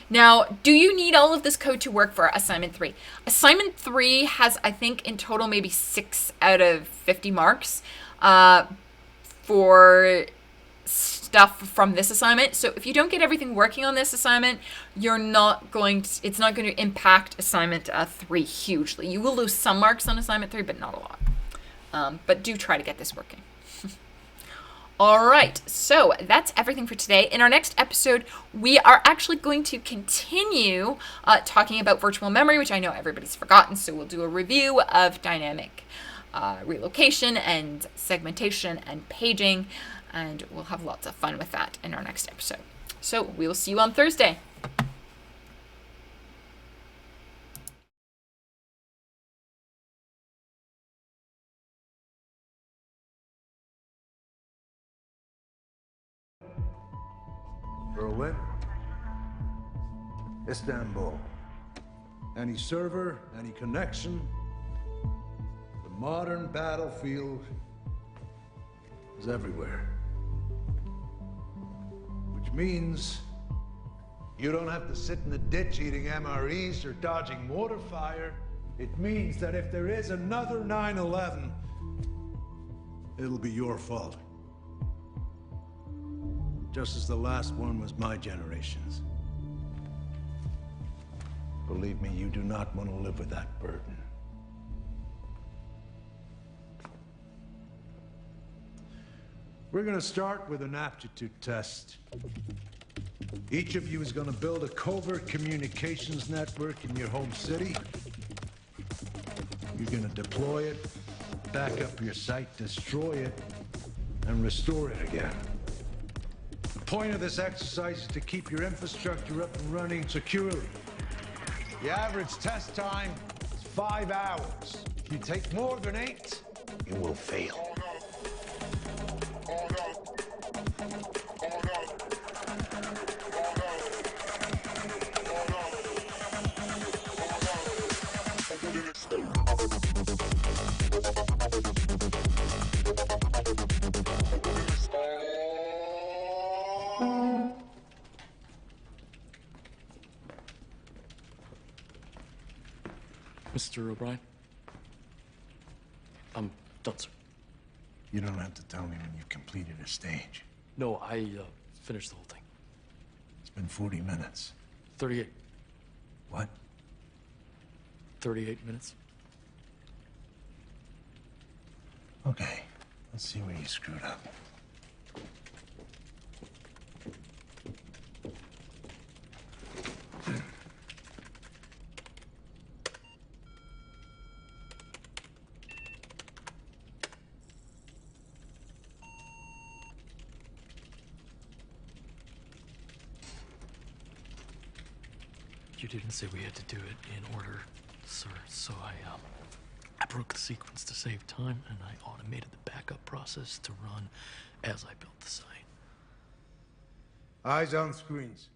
Now, do you need all of this code to work for assignment 3? Assignment 3 has, I think, in total maybe 6 out of 50 marks for stuff from this assignment. So if you don't get everything working on this assignment, it's not going to impact assignment 3 hugely. You will lose some marks on assignment 3, but not a lot. But do try to get this working. All right, so that's everything for today. In our next episode, we are actually going to continue talking about virtual memory, which I know everybody's forgotten, so we'll do a review of dynamic relocation and segmentation and paging. and we'll have lots of fun with that in our next episode. So we will see you on Thursday. Berlin, Istanbul. Any server, any connection, the modern battlefield is everywhere. Which means you don't have to sit in the ditch eating MREs or dodging mortar fire. It means that if there is another 9/11, it'll be your fault. Just as the last one was my generation's. Believe me, you do not want to live with that burden. We're going to start with an aptitude test. Each of you is going to build a covert communications network in your home city. You're going to deploy it, back up your site, destroy it, and restore it again. The point of this exercise is to keep your infrastructure up and running securely. The average test time is 5 hours. If you take more than 8, you will fail. Mr. O'Brien? I'm done, sir. You don't have to tell me when you've completed a stage. No, I finished the whole thing. It's been 40 minutes. 38. What? 38 minutes. Okay, let's see where you screwed up. You didn't say we had to do it in order, sir, so I broke the sequence to save time, and I automated the backup process to run as I built the site. Eyes on screens.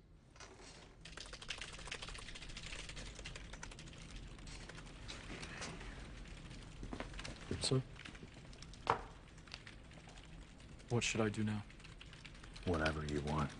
Sir? What should I do now? Whatever you want.